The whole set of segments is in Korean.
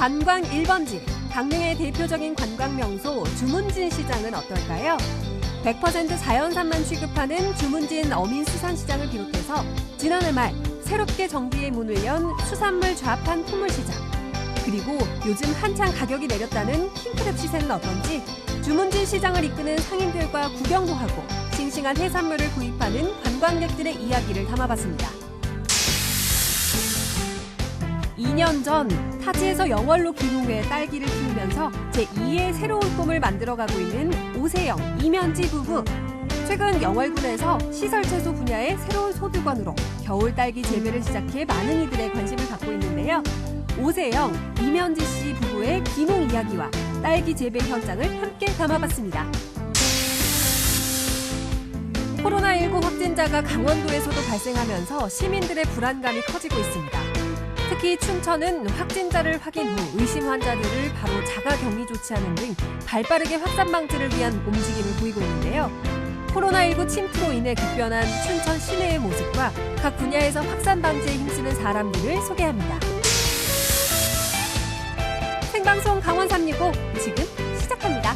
관광 1번지, 강릉의 대표적인 관광 명소 주문진 시장은 어떨까요? 100% 자연산만 취급하는 주문진 어민수산시장을 비롯해서 지난해 말 새롭게 정비의 문을 연 수산물 좌판 포물시장, 그리고 요즘 한창 가격이 내렸다는 킹크랩 시세는 어떤지 주문진 시장을 이끄는 상인들과 구경도 하고 싱싱한 해산물을 구입하는 관광객들의 이야기를 담아봤습니다. 2년 전 타지에서 영월로 기른 후에 딸기를 키우면서 제2의 새로운 꿈을 만들어가고 있는 오세영, 이면지 부부. 최근 영월군에서 시설 채소 분야의 새로운 소득원으로 겨울 딸기 재배를 시작해 많은 이들의 관심을 갖고 있는데요. 오세영, 이면지 씨 부부의 귀농 이야기와 딸기 재배 현장을 함께 담아봤습니다. 코로나19 확진자가 강원도에서도 발생하면서 시민들의 불안감이 커지고 있습니다. 특히 춘천은 확진자를 확인 후 의심 환자들을 바로 자가 격리 조치하는 등 발빠르게 확산 방지를 위한 움직임을 보이고 있는데요. 코로나19 침투로 인해 급변한 춘천 시내의 모습과 각 분야에서 확산 방지에 힘쓰는 사람들을 소개합니다. 생방송 강원 365 지금 시작합니다.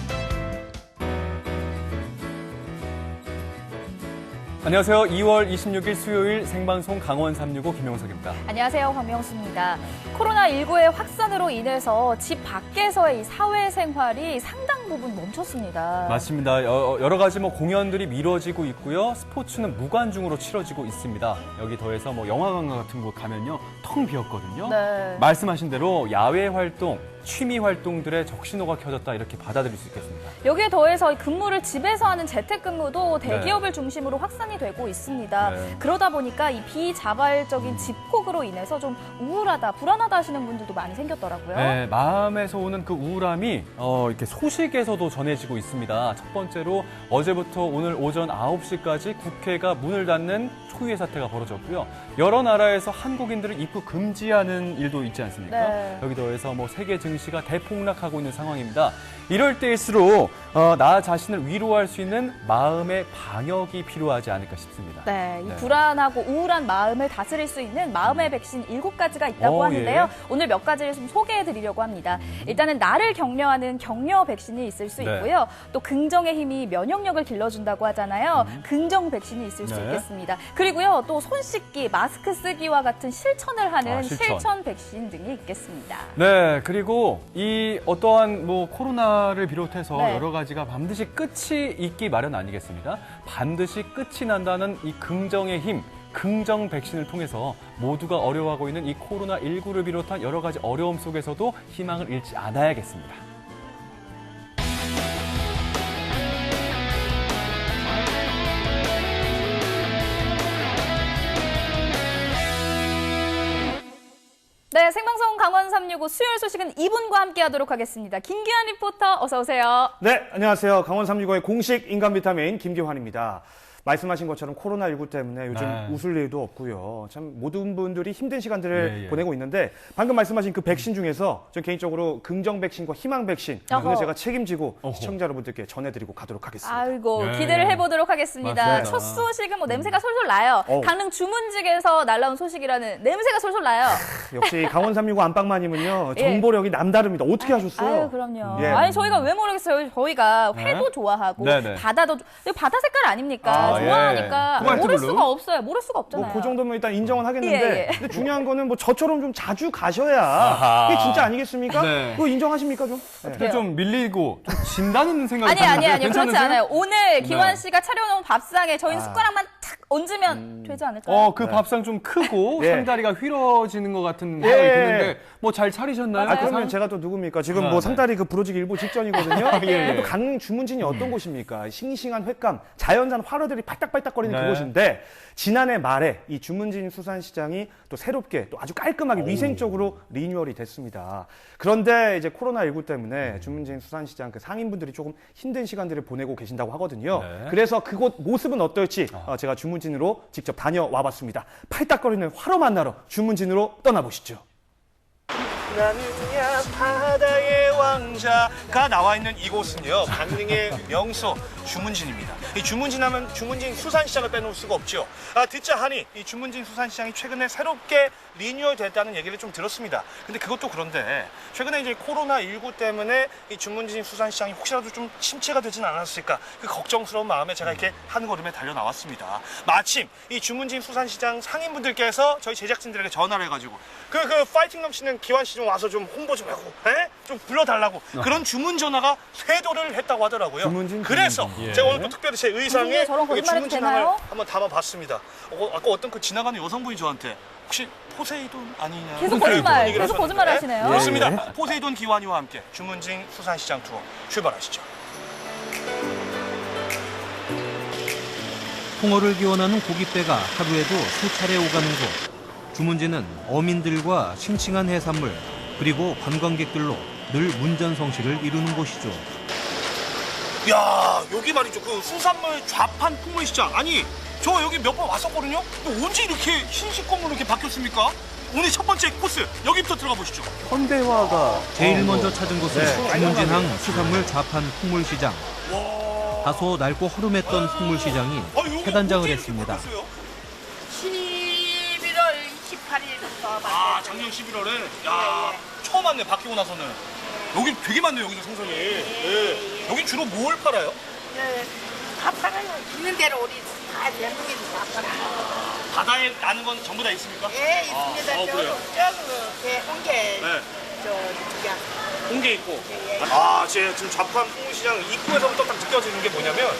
안녕하세요. 2월 26일 수요일 생방송 강원 365 김영석입니다. 안녕하세요. 황명수입니다. 코로나19의 확산으로 인해서 집 밖에서의 이 사회생활이 상당 부분 멈췄습니다. 맞습니다. 여러 가지 공연들이 미뤄지고 있고요. 스포츠는 무관중으로 치러지고 있습니다. 여기 더해서 영화관 같은 곳 가면요. 텅 비었거든요. 네. 말씀하신 대로 야외 활동, 취미 활동들의 적신호가 켜졌다 이렇게 받아들일 수 있겠습니다. 여기에 더해서 근무를 집에서 하는 재택근무도 대기업을 중심으로 확산이 되고 있습니다. 네. 그러다 보니까 이 비자발적인 집콕으로 인해서 좀 우울하다, 불안하다 하시는 분들도 많이 생겼더라고요. 네, 마음에서 오는 그 우울함이 이렇게 소식에서도 전해지고 있습니다. 첫 번째로 어제부터 오늘 오전 9시까지 국회가 문을 닫는 초유의 사태가 벌어졌고요. 여러 나라에서 한국인들을 입국 금지하는 일도 있지 않습니까? 네. 여기 더해서 세계 증시가 대폭락하고 있는 상황입니다. 이럴 때일수록 나 자신을 위로할 수 있는 마음의 방역이 필요하지 않을까 싶습니다. 네, 이 불안하고 우울한 마음을 다스릴 수 있는 마음의 백신 7가지가 있다고 하는데요. 예. 오늘 몇 가지를 좀 소개해드리려고 합니다. 일단은 나를 격려하는 격려 백신이 있을 수 있고요. 또 긍정의 힘이 면역력을 길러준다고 하잖아요. 긍정 백신이 있을 수 있겠습니다. 그리고요, 또 손 씻기, 마스크 쓰기와 같은 실천을 하는 실천 백신 등이 있겠습니다. 네, 그리고 이 어떠한 코로나를 비롯해서 네. 여러 가지가 반드시 끝이 있기 마련 아니겠습니까? 반드시 끝이 난다는 이 긍정의 힘, 긍정 백신을 통해서 모두가 어려워하고 있는 이 코로나19를 비롯한 여러 가지 어려움 속에서도 희망을 잃지 않아야겠습니다. 네, 생방송 강원 365 수요일 소식은 이분과 함께 하도록 하겠습니다. 김기환 리포터 어서 오세요. 네, 안녕하세요. 강원 365의 공식 인간 비타민 김기환입니다. 말씀하신 것처럼 코로나19 때문에 요즘 웃을 일도 없고요. 참 모든 분들이 힘든 시간들을 보내고 있는데 방금 말씀하신 그 백신 중에서 전 개인적으로 긍정 백신과 희망 백신 오늘 제가 책임지고 시청자 여러분들께 전해드리고 가도록 하겠습니다. 아이고 기대를 해보도록 하겠습니다. 맞습니다. 첫 소식은 냄새가 솔솔 나요. 강릉 주문직에서 날라온 소식이라는 냄새가 솔솔 나요. 역시 강원 365 안방마님은요 정보력이 남다릅니다. 어떻게 하셨어요? 아유 그럼요. 예. 아니 저희가 왜 모르겠어요. 저희가 회도 좋아하고 바다도 바다 색깔 아닙니까? 좋아하니까 모를 수가 없어요. 모를 수가 없잖아요. 그 정도면 일단 인정은 하겠는데 근데 중요한 거는 저처럼 좀 자주 가셔야 그게 진짜 아니겠습니까? 네. 그거 인정하십니까 좀? 어떻게 좀 밀리고 좀 진다는 생각이 아니 그렇지 않아요. 오늘 기환 네. 씨가 차려놓은 밥상에 저희는 숟가락만 탁 얹으면 되지 않을까요? 그 밥상 좀 크고 예. 상다리가 휘어지는 것 같은 생각이 드는데 잘 차리셨나요? 맞아요. 그러면 제가 또 누굽니까? 지금 상다리 부러지기 일보 직전이거든요. 또 강릉 주문진이 어떤 곳입니까? 싱싱한 횟감, 자연산 활어들이 팔딱팔딱거리는 그곳인데 지난해 말에 이 주문진 수산시장이 또 새롭게 또 아주 깔끔하게 위생적으로 리뉴얼이 됐습니다. 그런데 이제 코로나19 때문에 주문진 수산시장 그 상인분들이 조금 힘든 시간들을 보내고 계신다고 하거든요. 그래서 그곳 모습은 어떨지 제가 주문진으로 직접 다녀와 봤습니다. 팔딱거리는 활어 만나러 주문진으로 떠나보시죠. 나는야 바다에 와 왕자가 나와 있는 이곳은요, 강릉의 명소 주문진입니다. 이 주문진하면 주문진 수산시장을 빼놓을 수가 없죠. 듣자 하니 이 주문진 수산시장이 최근에 새롭게 리뉴얼 됐다는 얘기를 좀 들었습니다. 근데 그것도 그런데 최근에 이제 코로나19 때문에 이 주문진 수산시장이 혹시라도 좀 침체가 되진 않았을까, 그 걱정스러운 마음에 제가 이렇게 한 걸음에 달려 나왔습니다. 마침 이 주문진 수산시장 상인분들께서 저희 제작진들에게 전화를 해가지고 그 파이팅 넘치는 기환 씨 좀 와서 좀 홍보 좀 하고, 좀 불러달라고 그런 주문 전화가 쇄도를 했다고 하더라고요. 주문진, 그래서 주문진. 제가 오늘 또 특별히 제 의상에 저런 여기 거짓말 해도 주문진함을 되나요? 한번 담아봤습니다. 아까 어떤 그 지나가는 여성분이 저한테 혹시 포세이돈 아니냐? 계속 그런 거짓말, 얘기를 계속 하셨는데. 거짓말 하시네요. 그렇습니다. 포세이돈 기환이와 함께 주문진 수산시장 투어 출발하시죠. 홍어를 기원하는 고깃배가 하루에도 수차례 오가는 곳. 주문진은 어민들과 싱싱한 해산물 그리고 관광객들로 늘 문전성시를 이루는 곳이죠. 야, 여기 말이죠. 그 수산물 좌판 풍물시장. 아니, 저 여기 몇 번 왔었거든요. 근데 언제 이렇게 신식 건물로 이렇게 바뀌었습니까? 오늘 첫 번째 코스 여기부터 들어가 보시죠. 현대화가 제일 먼저 찾은 곳은 네. 주문진항 수산물 좌판 풍물시장. 다소 낡고 허름했던 풍물시장이 여기 폐단장을 언제 이렇게 했습니다. 바뀌었어요? 11월 28일부터 작년 11월에. 야, 처음 왔네, 바뀌고 나서는. 여기 되게 많네요, 여기도 생선이. 예. 여기 주로 뭘 팔아요? 다 팔아요. 있는 대로 우리 다 대부분 다 팔아요. 바다에 나는 건 전부 다 있습니까? 예, 있습니다. 그래요? 홍게, 네. 저기야. 홍게 있고. 예, 예. 제 지금 좌판 풍물시장 입구에서부터 딱 느껴지는 게 뭐냐면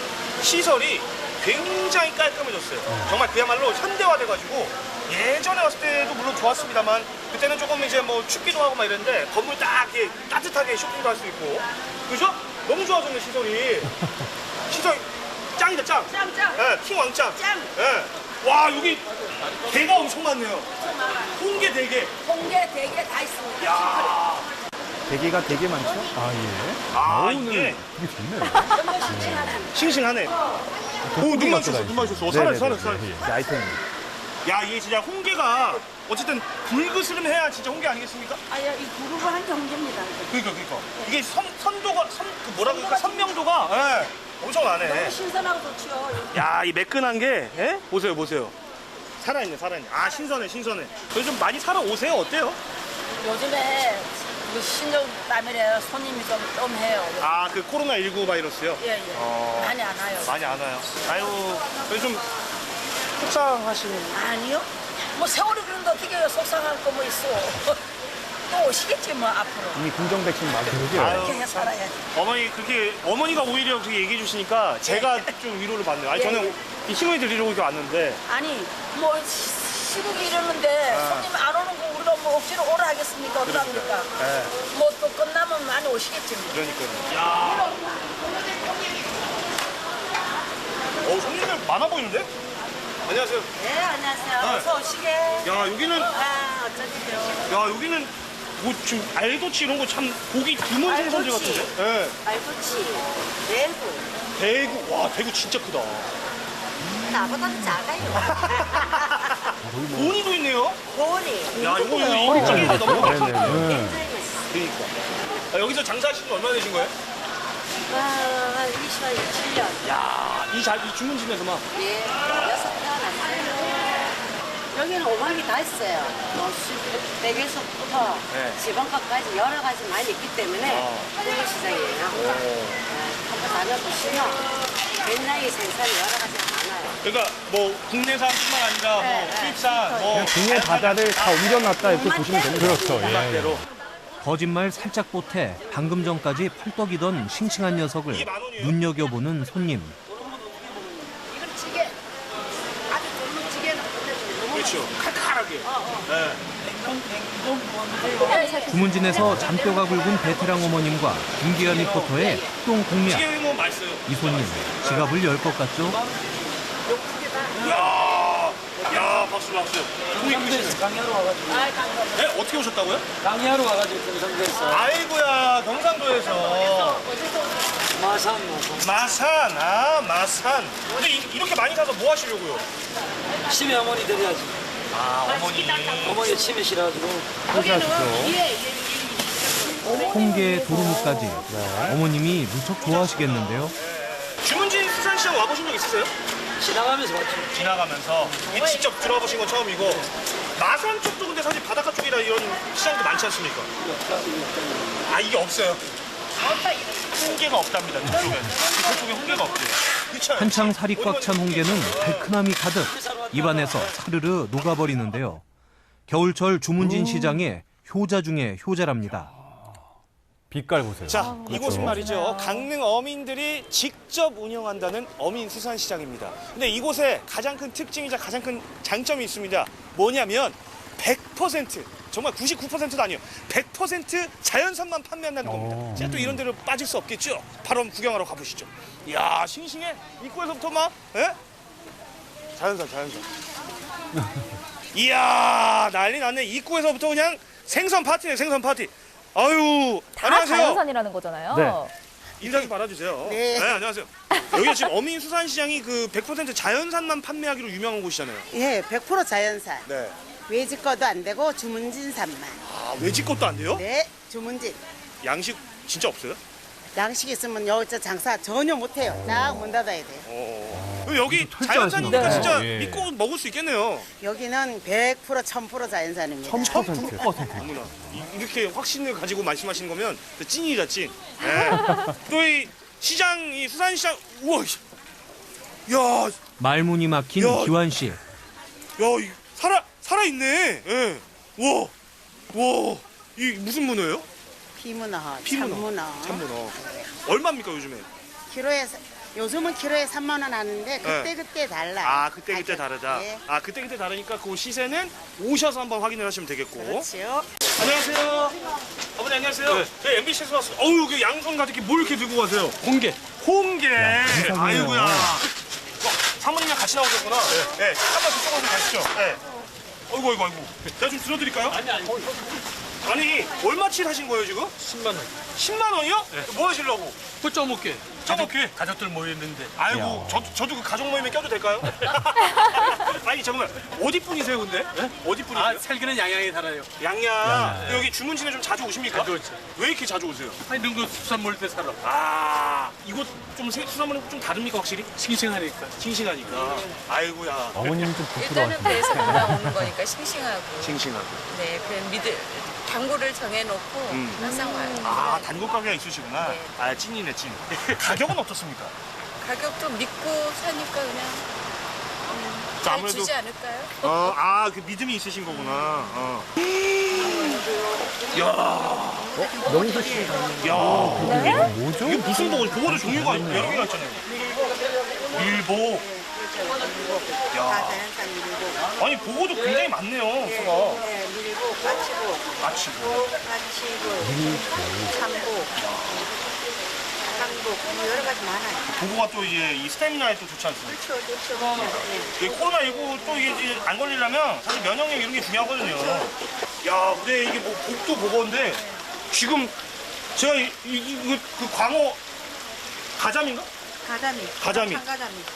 시설이 굉장히 깔끔해졌어요. 정말 그야말로 현대화돼가지고 예전에 왔을 때도 물론 좋았습니다만 그때는 조금 이제 뭐 춥기도 하고 막 이랬는데 건물 딱 이렇게 따뜻하게 쇼핑도 할 수 있고, 그죠? 너무 좋아졌네 시설이. 시설 짱이다 짱. 짱. 예, 킹 왕짱. 짱. 예. 와, 여기 게가 엄청 많네요. 홍게 대게. 홍게, 대게 다 있습니다. 야. 대게가 되게 많죠? 이게 싱싱하네. 오, 눈 마주쳤어, 눈 마주쳤어. 살았어. 이 아이템. 야, 이게 진짜 홍게가 어쨌든 불그스름 해야 진짜 홍게 아니겠습니까? 이 그룹을 한 정도입니다. 그러니까. 이게 선도가, 그 뭐라 그럴까, 선명도가 엄청 나네. 신선하고 좋죠. 야, 이 매끈한 게, 보세요. 살아있네. 신선해. 그래서 좀 많이 사러 오세요. 어때요? 요즘에 그 신종 때문에 손님이 좀 해요. 그 코로나19 바이러스요? 예. 많이 안 와요. 많이 안 와요. 아유, 그래서 좀 속상하시는. 아니요. 뭐 세월이 그런데 어떻게 속상할 거 뭐 있어. 또 오시겠지 뭐 앞으로. 이미 긍정 백신 맞아요. 아유, 그렇게 살아야지. 어머니가 오히려 그렇게 얘기해 주시니까 제가 좀 위로를 받네요. 아니, 저는 이 힘을 드리려고 이렇게 왔는데. 아니 뭐 시국이 이러는데 손님 안 오는 거 우리가 뭐 억지로 오라 하겠습니까? 어떡합니까? 뭐 또 끝나면 많이 오시겠지 뭐. 그러니까요. 야. 손님들 많아 보이는데? 안녕하세요. 네, 안녕하세요. 네. 어서 오시게. 야, 여기는 어쩌지요? 여기는 뭐 지금 알도치 이런 거 참 고기 드문 생선들 알도치. 같은데? 네. 알도치, 대구. 대구. 와, 대구 진짜 크다. 나보다는 작아요. 고니도 있네요. 고니. 야, 이거 이쪽에 너무 많다. 굉장히 맛있어요. 그러니까. 여기서 장사하신 지 얼마나 되신 거예요? 한 27년. 야, 이 주문진에서만. 예, 6 태어났어요. 여기는 오막이 다 있어요. 뭐 백일석부터 네. 지방값까지 여러 가지 많이 있기 때문에 홍보시장이에요. 한번 다녀보시면 굉장히 생산이 여러 가지가 많아요. 그러니까 뭐 국내산뿐만 아니라 뭐 수입산, 뭐 국내 바다를 다 옮겨놨다 이렇게 보시면 됩니다. 그렇죠. 대로. 거짓말 살짝 보태 방금 전까지 팔떡이던 싱싱한 녀석을 눈여겨보는 손님. 이건 찌개. 아주 쫄면 찌개는 보내줘요. 그렇죠. 칼칼하게. 주문진에서 잔뼈가 굵은 베테랑 어머님과 김기현 리포터의 똥 공략. 찌개 뭐 맛있어요. 이 손님 지갑을 열 것 같죠? 야, 박수. 강의하러 와가지고. 네, 어떻게 오셨다고요? 강의하러 와가지고 경상도에서. 아이고야, 경상도에서. 마산. 마산. 근데 이렇게 많이 사서 뭐 하시려고요? 치매 어머니 드려야지. 어머니. 어머니 치매 싫어가지고. 홍게, 도루묵까지 어머님이 무척 좋아하시겠는데요. 주문진 수산시장 와보신 적 있으세요? 지나가면서 왔죠. 지나가면서 이 직접 들어보신 건 처음이고 마산 쪽도 근데 사실 바닷가 쪽이라 이런 시장도 많지 않습니까? 아 이게 없어요. 홍게가 없답니다. 저쪽에 홍게가 없대요. 그쵸? 한창 살이 꽉 찬 홍게는 달큰함이 가득 입안에서 사르르 녹아버리는데요. 겨울철 주문진 시장의 효자 중에 효자랍니다. 빛깔 보세요. 자, 이곳은 말이죠. 강릉 어민들이 직접 운영한다는 어민수산시장입니다. 근데 이곳에 가장 큰 특징이자 가장 큰 장점이 있습니다. 뭐냐면 100% 정말 99%도 아니에요. 100% 자연산만 판매한다는 겁니다. 제가 또 이런 데로 빠질 수 없겠죠. 바로 한번 구경하러 가보시죠. 이야, 싱싱해. 입구에서부터 막, 예? 자연산. 이야, 난리 났네. 입구에서부터 그냥 생선 파티네, 생선 파티. 아유, 다 안녕하세요. 자연산이라는 거잖아요. 네. 인사 좀 받아주세요. 네, 안녕하세요. 여기가 지금 어민수산시장이 그 100% 자연산만 판매하기로 유명한 곳이잖아요. 예, 100% 자연산. 네. 외지 거도 안 되고 주문진산만. 아, 외지 것도 안 돼요? 네, 주문진. 양식 진짜 없어요? 양식 있으면 여기서 장사 전혀 못 해요. 딱 문 닫아야 돼요. 그럼 여기 자연산이니까 네. 진짜 예. 믿고 먹을 수 있겠네요. 여기는 100% 1000% 자연산입니다. 1000%. 어머나, 이렇게 확신을 가지고 말씀하시는 거면 찐이다, 찐. 네. 또 이 시장, 이 수산시장, 우와, 야, 말문이 막힌 야. 기환 씨. 살아있네. 예. 와, 이 무슨 문어예요? 피문어, 피문어. 참문어. 얼마입니까, 요즘에? 요즘은 키로에 3만 원 하는데 그때 달라요. 아, 그때 가격. 다르다. 예. 아, 그때 다르니까 그 시세는 오셔서 한번 확인을 하시면 되겠고. 그렇죠. 안녕하세요. 어머니 안녕하세요. 저희 MBC에서 왔어요. 어우, 그 양손 가득히 뭘 이렇게 들고 가세요? 홍게. 홍게. 아이고야. 사모님이랑 같이 나오셨구나. 네. 잠깐만 그쪽으로 가시죠. 네. 아이고. 제가 좀 들어드릴까요? 아니, 얼마치 하신 거예요, 지금? 10만 원. 10만 원이요? 뭐 하시려고? 그 쪄먹게. 쪄먹게? 가족들 모였는데. 아이고, 저도 그 가족 모임에 껴도 될까요? 아니, 잠깐만. 어디 분이세요, 근데? 어디 분이세요? 아, 살기는 양양에 살아요. 양양. 여기 주문진에 좀 자주 오십니까? 자주 오죠. 왜 이렇게 자주 오세요? 아니, 능구 수산물 때 살아. 아, 이곳 좀 수산물은 좀 다릅니까, 확실히? 싱싱하니까. 싱싱하니까. 아이고야. 어머님은 좀 일단은 부끄러워하시네요. 배에서 올라오는 거니까 싱싱하고. 싱싱하고. 네, 그냥 당구를 정해놓고 항상 와요. 아, 단골 가게가 있으시구나. 네. 아, 찐이네, 찐. 가격은 어떻습니까? 가격도 믿고 사니까 그냥 자, 잘 주지 않을까요? 그 믿음이 있으신 거구나. 명수 씨. 야, 뭐죠? 이게 무슨 보고? 보고도 종류가 여러 개가 있잖아요. 일보. 다 자연산 밀고. 아니, 보고도 굉장히 많네요, 수가. 네, 밀고, 까치고, 참고, 깡복, 여러 가지 많아요. 보고가 또 이제 이 스태미나에 또 좋지 않습니까? 그렇죠. 네. 이 코로나19 또 이게 이제 안 걸리려면 사실 면역력 이런 게 중요하거든요. 야, 근데 이게 뭐 복도 보고인데 지금 제가 그 광어 가자미인가? 가자미.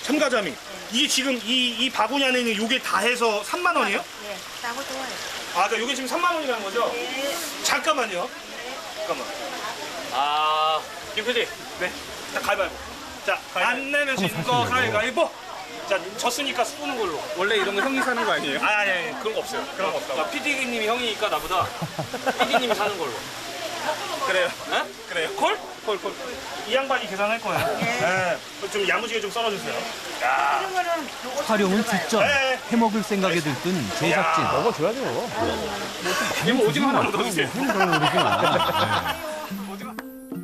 참가자미. 이게 지금 이 바구니 안에 있는 요게 다 해서 3만 원이에요? 네, 싸고 좋아요. 아, 그러니까 요게 지금 3만 원이라는 거죠? 네. 잠깐만요. 잠깐만. 아, 김 PD. 네. 자, 가위바위보. 자, 안 내면 진 거 가위바위보. 자, 졌으니까 쏘는 걸로. 원래 이런 거 형이 사는 거 아니에요? 아니, 그런 거 없어요. 그런 거 없다고. PD님이 형이니까 나보다 PD님이 사는 걸로. 그래요? 네? 그래요? 콜? 콜. 이 양반이 계산할 거예요. 네. 좀 야무지게 좀 썰어주세요. 야. 촬영은 뒷전. 네. 해먹을 생각에 들뜬 제작진. 먹어줘야죠. 이거 오징어 하나 넣어주세요.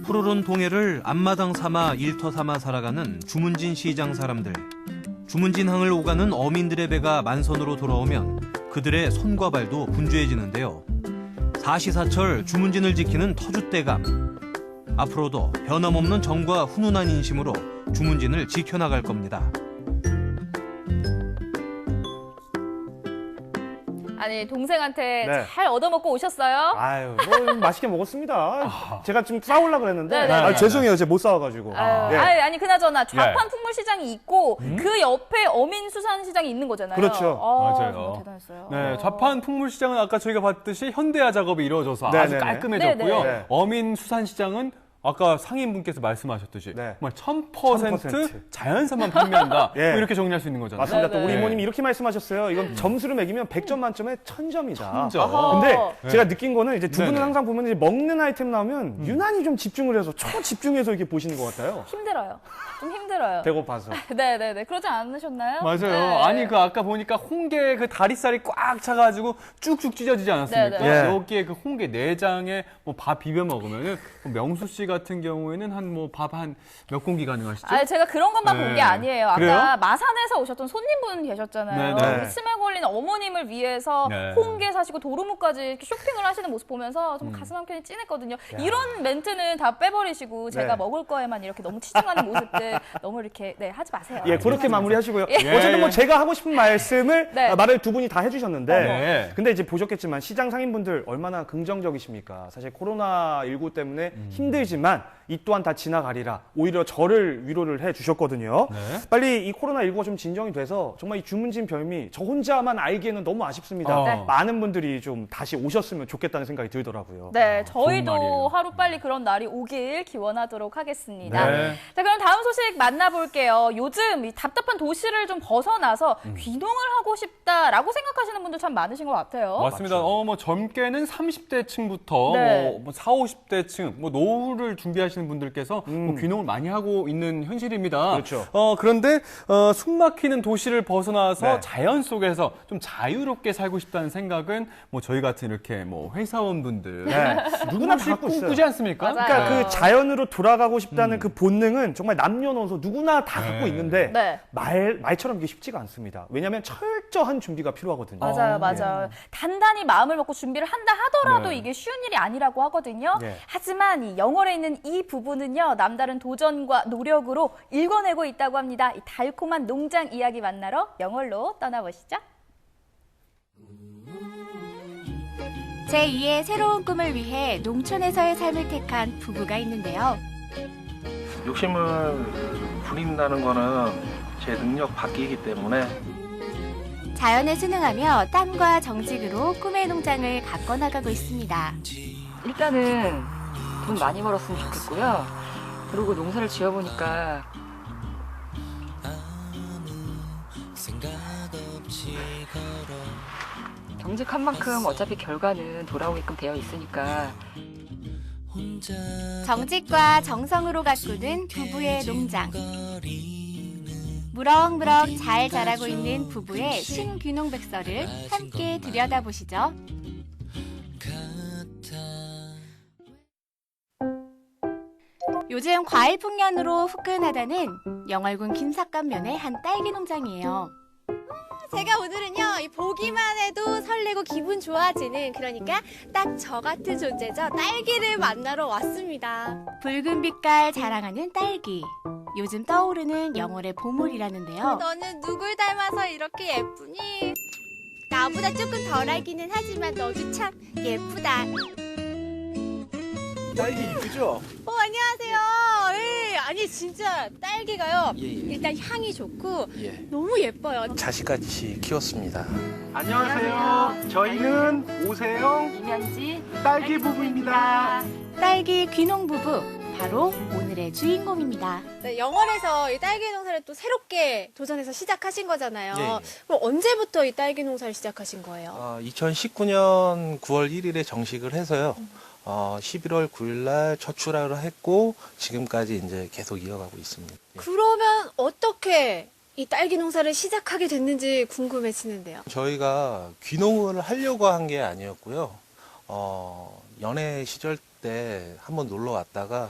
푸르른 동해를 앞마당 삼아 일터 삼아 살아가는 주문진 시장 사람들. 주문진항을 오가는 어민들의 배가 만선으로 돌아오면 그들의 손과 발도 분주해지는데요. 사시사철 주문진을 지키는 터줏대감. 앞으로도 변함없는 정과 훈훈한 인심으로 주문진을 지켜나갈 겁니다. 아니 동생한테 네. 잘 얻어먹고 오셨어요? 아유, 뭐 맛있게 먹었습니다. 제가 좀 싸우려고 그랬는데 네네. 아, 죄송해요. 제가 못 싸워가지고. 아유, 예. 아니 그나저나 좌판 풍물시장이 있고 그 옆에 어민수산시장이 있는 거잖아요. 그렇죠. 맞아요. 정말 대단했어요. 네, 좌판 풍물시장은 아까 저희가 봤듯이 현대화 작업이 이루어져서 아주 네네네. 깔끔해졌고요. 네네. 어민수산시장은 아까 상인분께서 말씀하셨듯이 네. 정말 1000% 1000% 자연산만 판매한다. 예. 뭐 이렇게 정리할 수 있는 거잖아요. 맞습니다. 네, 또 우리 네. 이모님이 이렇게 말씀하셨어요. 이건 점수를 매기면 100점 만점에 1000점이다. 1000점. 근데 제가 느낀 거는 이제 두 분은 네네. 항상 보면 이제 먹는 아이템 나오면 유난히 좀 집중을 해서 초집중해서 이렇게 보시는 것 같아요. 힘들어요. 좀 힘들어요. 배고파서. 네네네. 그러지 않으셨나요? 맞아요. 네. 아니 그 아까 보니까 홍게 그 다리살이 꽉 차가지고 쭉쭉 찢어지지 않았습니까? 네네. 예. 여기에 그 홍게 내장에 뭐 밥 비벼 먹으면은 명수 씨 같은 경우에는 한 뭐 밥 한 몇 공기 가능하시죠? 아, 제가 그런 것만 네. 본 게 아니에요. 아까 그래요? 마산에서 오셨던 손님분 계셨잖아요. 네네. 우리 치매 걸린 어머님을 위해서 네. 홍게 사시고 도루묵까지 이렇게 쇼핑을 하시는 모습 보면서 좀 가슴 한켠이 찐했거든요. 이런 멘트는 다 빼버리시고 제가 네. 먹을 거에만 이렇게 너무 치중하는 모습들 너무 이렇게 하지 마세요. 예, 그렇게 마무리하시고요. 예. 어쨌든 뭐 제가 하고 싶은 말씀을 네. 말을 두 분이 다 해주셨는데, 네. 근데 이제 보셨겠지만 시장 상인분들 얼마나 긍정적이십니까? 사실 코로나19 때문에 힘들지만 이 또한 다 지나가리라 오히려 저를 위로를 해주셨거든요. 네. 빨리 이 코로나19가 좀 진정이 돼서 정말 이 주문진 별미 저 혼자만 알기에는 너무 아쉽습니다. 네. 많은 분들이 좀 다시 오셨으면 좋겠다는 생각이 들더라고요. 네, 좋은 말이에요. 저희도 하루빨리 그런 날이 오길 기원하도록 하겠습니다. 네. 자, 그럼 다음 소식 만나볼게요. 요즘 이 답답한 도시를 좀 벗어나서 귀농을 하고 싶다라고 생각하시는 분들 참 많으신 것 같아요. 맞습니다. 뭐 젊게는 30대층부터 네. 뭐 40, 50대층, 뭐 노후를 준비하시는 분들께서 뭐 귀농을 많이 하고 있는 현실입니다. 그렇죠. 그런데 숨막히는 도시를 벗어나서 네. 자연 속에서 좀 자유롭게 살고 싶다는 생각은 뭐 저희 같은 이렇게 뭐 회사원분들 네. 누구나 다 누구나 갖고 있어요. 꿈꾸지 않습니까? 맞아요. 그러니까 그 자연으로 돌아가고 싶다는 그 본능은 정말 남녀노소 누구나 다 갖고 있는데 네. 말처럼 이게 쉽지가 않습니다. 왜냐하면 철저한 준비가 필요하거든요. 맞아요. 단단히 마음을 먹고 준비를 한다 하더라도 네. 이게 쉬운 일이 아니라고 하거든요. 네. 하지만 이 영월에 있는 이 부부는요, 남다른 도전과 노력으로 일궈내고 있다고 합니다. 이 달콤한 농장 이야기 만나러 영월로 떠나보시죠. 제2의 새로운 꿈을 위해 농촌에서의 삶을 택한 부부가 있는데요. 욕심을 부린다는 거는 제 능력 밖이기 때문에 자연에 순응하며 땀과 정직으로 꿈의 농장을 가꿔나가고 있습니다. 일단은 돈 많이 벌었으면 좋겠고요. 그리고 농사를 지어보니까 정직한 만큼 어차피 결과는 돌아오게끔 되어 있으니까 정직과 정성으로 가꾸는 부부의 농장. 무럭무럭 잘 자라고 있는 부부의 신귀농백서를 함께 들여다보시죠. 요즘 과일 풍년으로 후끈하다는 영월군 김삿간면의 한 딸기 농장이에요. 제가 오늘은요, 이 보기만 해도 설레고 기분 좋아지는, 그러니까 딱 저 같은 존재죠. 딸기를 만나러 왔습니다. 붉은 빛깔 자랑하는 딸기. 요즘 떠오르는 영월의 보물이라는데요. 너는 누굴 닮아서 이렇게 예쁘니? 나보다 조금 덜하기는 하지만 너도 참 예쁘다. 딸기 이쁘죠? 안녕하세요. 예, 아니 진짜 딸기가요. 예. 일단 향이 좋고 예. 너무 예뻐요. 자식같이 키웠습니다. 안녕하세요. 저희는 오세영 이면지 딸기 부부입니다. 딸기 귀농 부부. 바로 오늘의 주인공입니다. 네, 영월에서 이 딸기 농사를 또 새롭게 도전해서 시작하신 거잖아요. 예. 그럼 언제부터 이 딸기 농사를 시작하신 거예요? 2019년 9월 1일에 정식을 해서요. 11월 9일 날 첫 출하를 했고 지금까지 이제 계속 이어가고 있습니다. 그러면 어떻게 이 딸기 농사를 시작하게 됐는지 궁금해지는데요. 저희가 귀농을 하려고 한 게 아니었고요. 연애 시절 때 한번 놀러 왔다가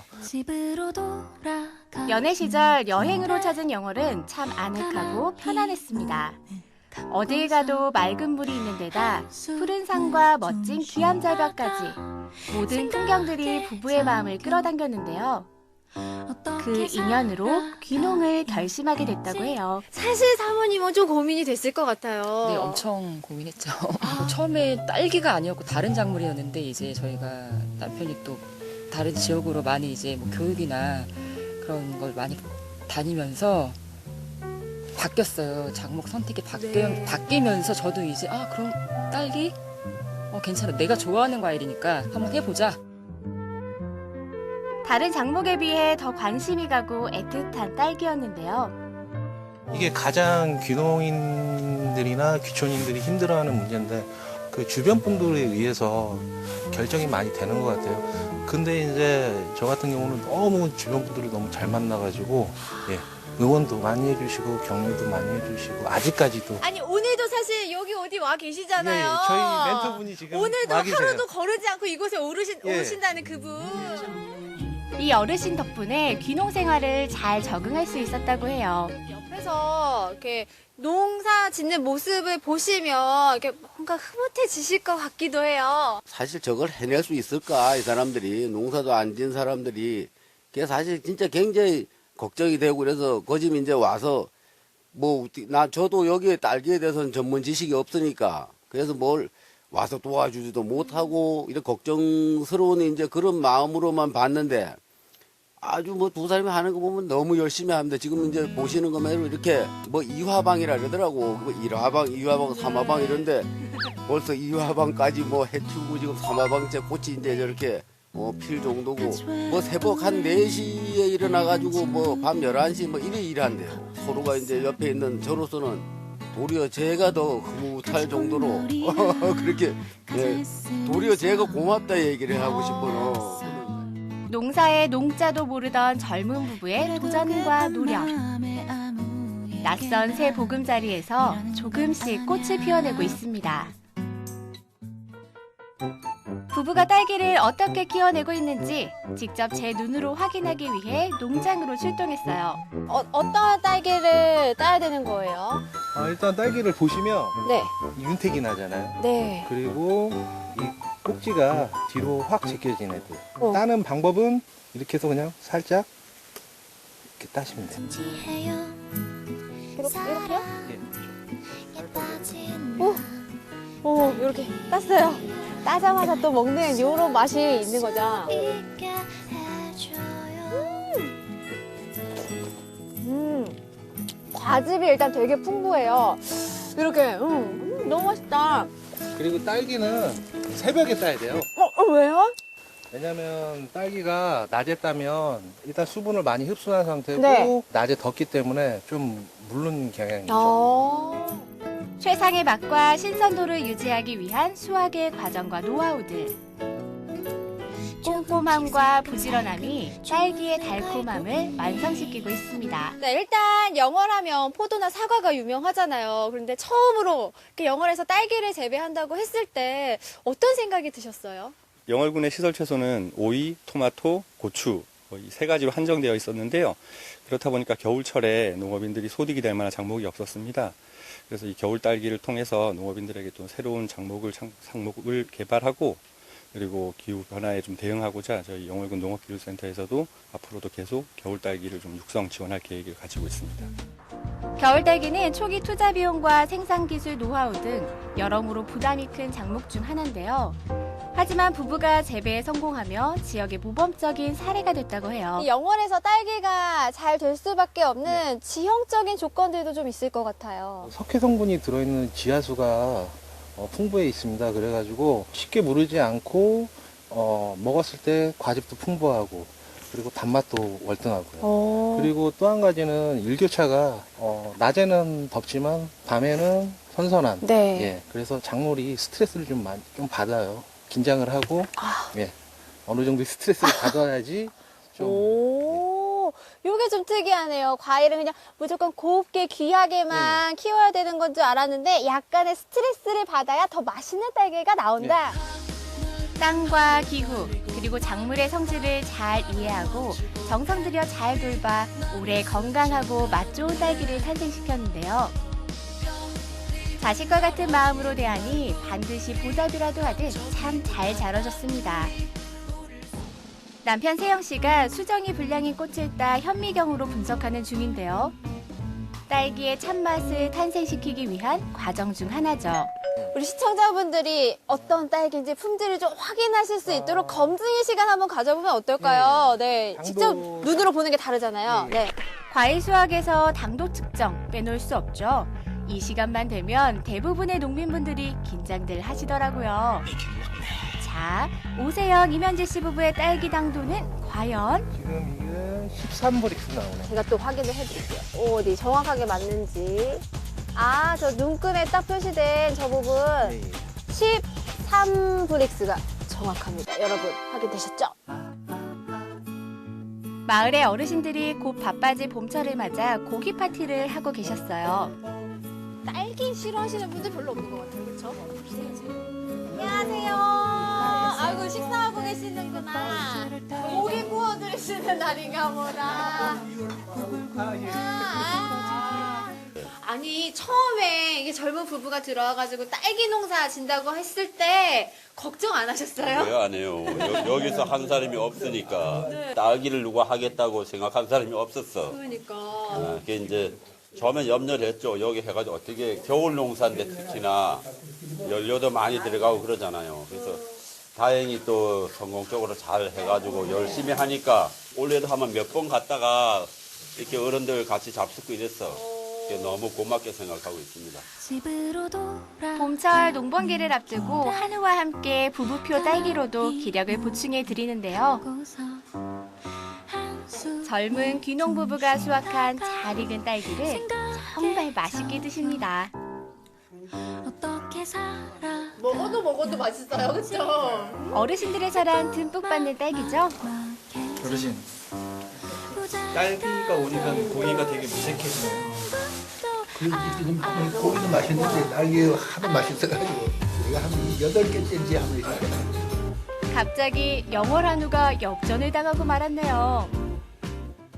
연애 시절 여행으로 찾은 영월은 참 아늑하고 편안했습니다. 어딜 가도 맑은 물이 있는 데다 푸른 산과 멋진 귀암절벽까지 모든 풍경들이 부부의 마음을 끌어당겼는데요. 그 인연으로 귀농을 결심하게 됐다고 해요. 사실 사모님은 좀 고민이 됐을 것 같아요. 네, 엄청 고민했죠. 처음에 딸기가 아니었고 다른 작물이었는데 이제 저희가 남편이 또 다른 지역으로 많이 이제 뭐 교육이나 그런 걸 많이 다니면서 바뀌었어요. 작목 선택이 바뀌면서 저도 이제 그럼 딸기? 괜찮아. 내가 좋아하는 과일이니까 한번 해보자. 다른 작목에 비해 더 관심이 가고 애틋한 딸기였는데요. 이게 가장 귀농인들이나 귀촌인들이 힘들어하는 문제인데 그 주변 분들에 의해서 결정이 많이 되는 것 같아요. 근데 이제 저 같은 경우는 너무 주변 분들을 너무 잘 만나가지고 응원도 많이 해주시고 격려도 많이 해주시고 아직까지도. 아니 오늘도 사실 여기 어디 와 계시잖아요. 예, 저희 멘토분이 지금 오늘도 와 계세요. 하루도 거르지 않고 이곳에 오신다는 그분. 이 어르신 덕분에 귀농 생활을 잘 적응할 수 있었다고 해요. 옆에서 이렇게 농사 짓는 모습을 보시면 이렇게 뭔가 흐뭇해지실 것 같기도 해요. 사실 저걸 해낼 수 있을까, 이 사람들이. 농사도 안 지은 사람들이. 그게 사실 진짜 굉장히 걱정이 되고 그래서 거짓 이제 와서 저도 여기에 딸기에 대해서는 전문 지식이 없으니까 그래서 뭘 와서 도와주지도 못하고 이렇게 걱정스러운 이제 그런 마음으로만 봤는데 아주 두 사람이 하는 거 보면 너무 열심히 합니다. 지금 이제 보시는 것만으로 이렇게 이화방이라 그러더라고. 1화방, 2화방, 3화방 이런데 벌써 2화방까지 해치우고 지금 3화방째 꽃이 이제 저렇게 필 정도고 새벽 한 4시에 일어나가지고 밤 11시 이래 일한대요. 서로가 이제 옆에 있는 저로서는 도리어 제가 더 흐뭇할 정도로 그렇게 도리어 제가 고맙다 얘기를 하고 싶어요. 농사에 농자도 모르던 젊은 부부의 도전과 노력. 낯선 새 보금자리에서 조금씩 꽃을 피워내고 있습니다. 부부가 딸기를 어떻게 키워내고 있는지 직접 제 눈으로 확인하기 위해 농장으로 출동했어요. 어떤 딸기를 따야 되는 거예요? 일단 딸기를 보시면 네. 윤택이 나잖아요. 네. 그리고 이 꼭지가 뒤로 확 제껴진 애들. 따는 방법은 이렇게 해서 그냥 살짝 이렇게 따시면 돼요. 이렇게요? 예. 오, 이렇게 땄어요. 따자마자 또 먹는 이런 맛이 있는 거죠. 과즙이 일단 되게 풍부해요. 이렇게 너무 맛있다. 그리고 딸기는 새벽에 따야 돼요. 왜요? 왜냐면 딸기가 낮에 따면 일단 수분을 많이 흡수한 상태고 네. 낮에 덥기 때문에 좀 물른 경향이 있죠. 최상의 맛과 신선도를 유지하기 위한 수확의 과정과 노하우들. 꼼꼼함과 부지런함이 딸기의 달콤함을 완성시키고 있습니다. 네, 일단 영월하면 포도나 사과가 유명하잖아요. 그런데 처음으로 영월에서 딸기를 재배한다고 했을 때 어떤 생각이 드셨어요? 영월군의 시설 채소는 오이, 토마토, 고추 이 3가지로 한정되어 있었는데요. 그렇다 보니까 겨울철에 농업인들이 소득이 될 만한 작목이 없었습니다. 그래서 이 겨울 딸기를 통해서 농업인들에게 또 새로운 상목을 개발하고 그리고 기후 변화에 좀 대응하고자 저희 영월군 농업기술센터에서도 앞으로도 계속 겨울 딸기를 좀 육성 지원할 계획을 가지고 있습니다. 겨울 딸기는 초기 투자 비용과 생산 기술 노하우 등 여러모로 부담이 큰 작목 중 하나인데요. 하지만 부부가 재배에 성공하며 지역의 모범적인 사례가 됐다고 해요. 영월에서 딸기가 잘 될 수밖에 없는 지형적인 조건들도 좀 있을 것 같아요. 석회 성분이 들어있는 지하수가 풍부해 있습니다. 그래가지고 쉽게 무르지 않고 먹었을 때 과즙도 풍부하고 그리고 단맛도 월등하고요. 그리고 또 한 가지는 일교차가 낮에는 덥지만 밤에는 선선한. 네. 예, 그래서 작물이 스트레스를 좀 받아요. 긴장을 하고 예, 어느 정도 스트레스를 받아야지 좀. 요게 좀 특이하네요. 과일은 그냥 무조건 곱게 귀하게만 키워야 되는 건 줄 알았는데 약간의 스트레스를 받아야 더 맛있는 딸기가 나온다. 땅과 기후, 그리고 작물의 성질을 잘 이해하고 정성 들여 잘 돌봐 오래 건강하고 맛 좋은 딸기를 탄생시켰는데요. 자식과 같은 마음으로 대하니 반드시 보답이라도 하듯 참 잘 자라줬습니다. 남편 세영 씨가 수정이 불량인 꽃을 따 현미경으로 분석하는 중인데요. 딸기의 참맛을 탄생시키기 위한 과정 중 하나죠. 우리 시청자분들이 어떤 딸기인지 품질을 좀 확인하실 수 있도록 검증의 시간 한번 가져보면 어떨까요? 네, 직접 눈으로 보는 게 다르잖아요. 네. 과일 수확에서 당도 측정 빼놓을 수 없죠. 이 시간만 되면 대부분의 농민분들이 긴장들 하시더라고요. 자, 오세영, 이면지 씨 부부의 딸기 당도는 과연? 지금 이게 13브릭스 나오네. 제가 또 확인을 해드릴게요. 어디 정확하게 맞는지. 아, 저 눈금에 딱 표시된 저 부분 13브릭스가 정확합니다. 여러분 확인되셨죠? 마을의 어르신들이 곧 바빠질 봄철을 맞아 고기 파티를 하고 계셨어요. 딸기 싫어하시는 분들 별로 없는 것 같아요. 그렇죠? 안녕하세요. 아이고 식사하고 계시는구나. 고기 구워드리시는 날인가 보다. 아니 처음에 이게 젊은 부부가 들어와가지고 딸기 농사 진다고 했을 때 걱정 안 하셨어요? 왜 안 해요? 여기서 한 사람이 없으니까 딸기를 누가 하겠다고 생각한 사람이 없었어. 그러니까. 그게 이제 처음에 염려를 했죠. 여기 해가지고 어떻게 겨울 농사인데 특히나 연료도 많이 들어가고 그러잖아요. 그래서 다행히 또 성공적으로 잘 해가지고 열심히 하니까 올해도 한번 몇 번 갔다가 이렇게 어른들 같이 잡숫고 이랬어. 너무 고맙게 생각하고 있습니다. 봄철 농번기를 앞두고 한우와 함께 부부표 딸기로도 기력을 보충해 드리는데요. 젊은 귀농 부부가 수확한 잘 익은 딸기를 정말 맛있게 드십니다. 먹어도 맛있어요, 그렇죠? 어르신들의 사랑 듬뿍 받는 딸기죠. 어르신, 딸기가 오니까 고기가 되게 무색해지네요. 고기도 맛있는데 딸기 하도 맛있어가지고 우리가 한 8개째인지 하고 있어요. 갑자기 영월 한우가 역전을 당하고 말았네요.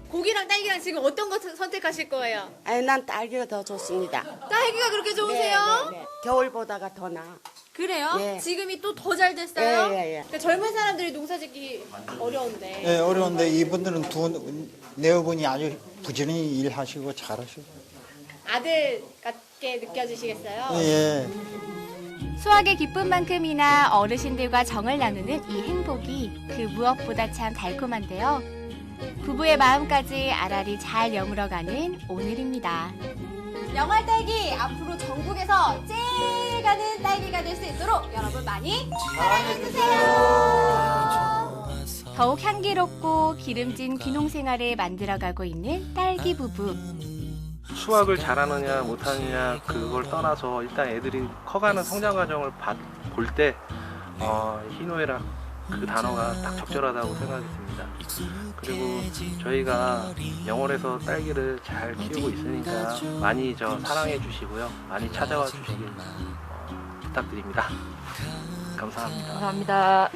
고기랑 딸기랑 지금 어떤 거 선택하실 거예요? 아니, 난 딸기가 더 좋습니다. 딸기가 그렇게 좋으세요? 네. 겨울보다가 더 나아. 그래요? 네. 지금이 또 더 잘 됐어요? 네. 그러니까 젊은 사람들이 농사 짓기 어려운데. 네, 어려운데 이분들은 내어분이 아주 부지런히 일하시고 잘하시고. 아들 같게 느껴지시겠어요? 예. 수확의 기쁨만큼이나 어르신들과 정을 나누는 이 행복이 그 무엇보다 참 달콤한데요. 부부의 마음까지 알알이 잘 여물어가는 오늘입니다. 영월 딸기 앞으로 전국에서 제일 가는 딸기가 될 수 있도록 여러분 많이 사랑해주세요. 더욱 향기롭고 기름진 귀농 생활을 만들어가고 있는 딸기 부부. 수학을 잘하느냐 못하느냐 그걸 떠나서 일단 애들이 커가는 성장 과정을 볼 때 희노애락 그 단어가 딱 적절하다고 생각이 듭니다. 그리고 저희가 영월에서 딸기를 잘 키우고 있으니까 많이 사랑해 주시고요. 많이 찾아와 주시길 부탁드립니다. 감사합니다. 감사합니다.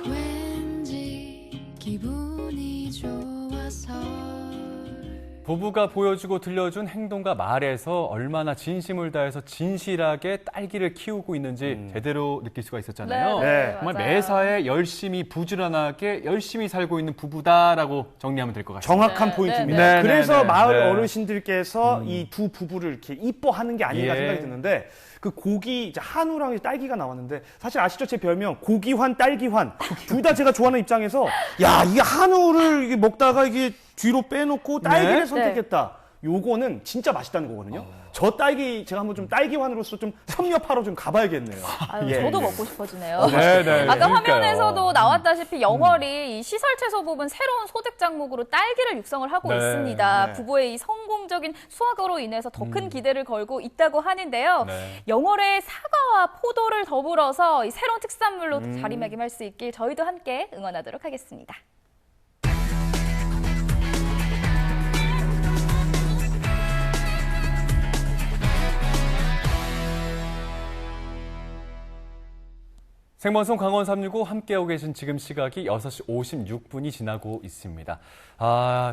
부부가 보여주고 들려준 행동과 말에서 얼마나 진심을 다해서 진실하게 딸기를 키우고 있는지 제대로 느낄 수가 있었잖아요. 네, 정말 맞아요. 매사에 열심히 부지런하게 열심히 살고 있는 부부다라고 정리하면 될 것 같습니다. 정확한 포인트입니다. 네, 네, 그래서 네, 네. 마을 네. 어르신들께서 이 두 부부를 이렇게 이뻐하는 게 아닌가 예. 생각이 드는데 그 고기 이제 한우랑 딸기가 나왔는데 사실 아시죠? 제 별명 고기환 딸기환 둘 다 제가 좋아하는 입장에서 야, 이 한우를 이게 먹다가 이게 뒤로 빼놓고 딸기를 네. 선택했다. 요거는 진짜 맛있다는 거거든요. 저 딸기 제가 한번 좀 딸기환으로서 좀 섭렵하러 좀 가봐야겠네요. 아유, 예. 저도 먹고 싶어지네요. 네, 네, 아까 그러니까요. 화면에서도 나왔다시피 영월이 이 시설 채소 부분 새로운 소득 작목으로 딸기를 육성을 하고 네, 있습니다. 네. 부부의 이 성공적인 수확으로 인해서 더 큰 기대를 걸고 있다고 하는데요. 네. 영월의 사과와 포도를 더불어서 이 새로운 특산물로 자리매김할 수 있길 저희도 함께 응원하도록 하겠습니다. 생방송 강원 365 함께하고 계신 지금 시각이 6시 56분이 지나고 있습니다.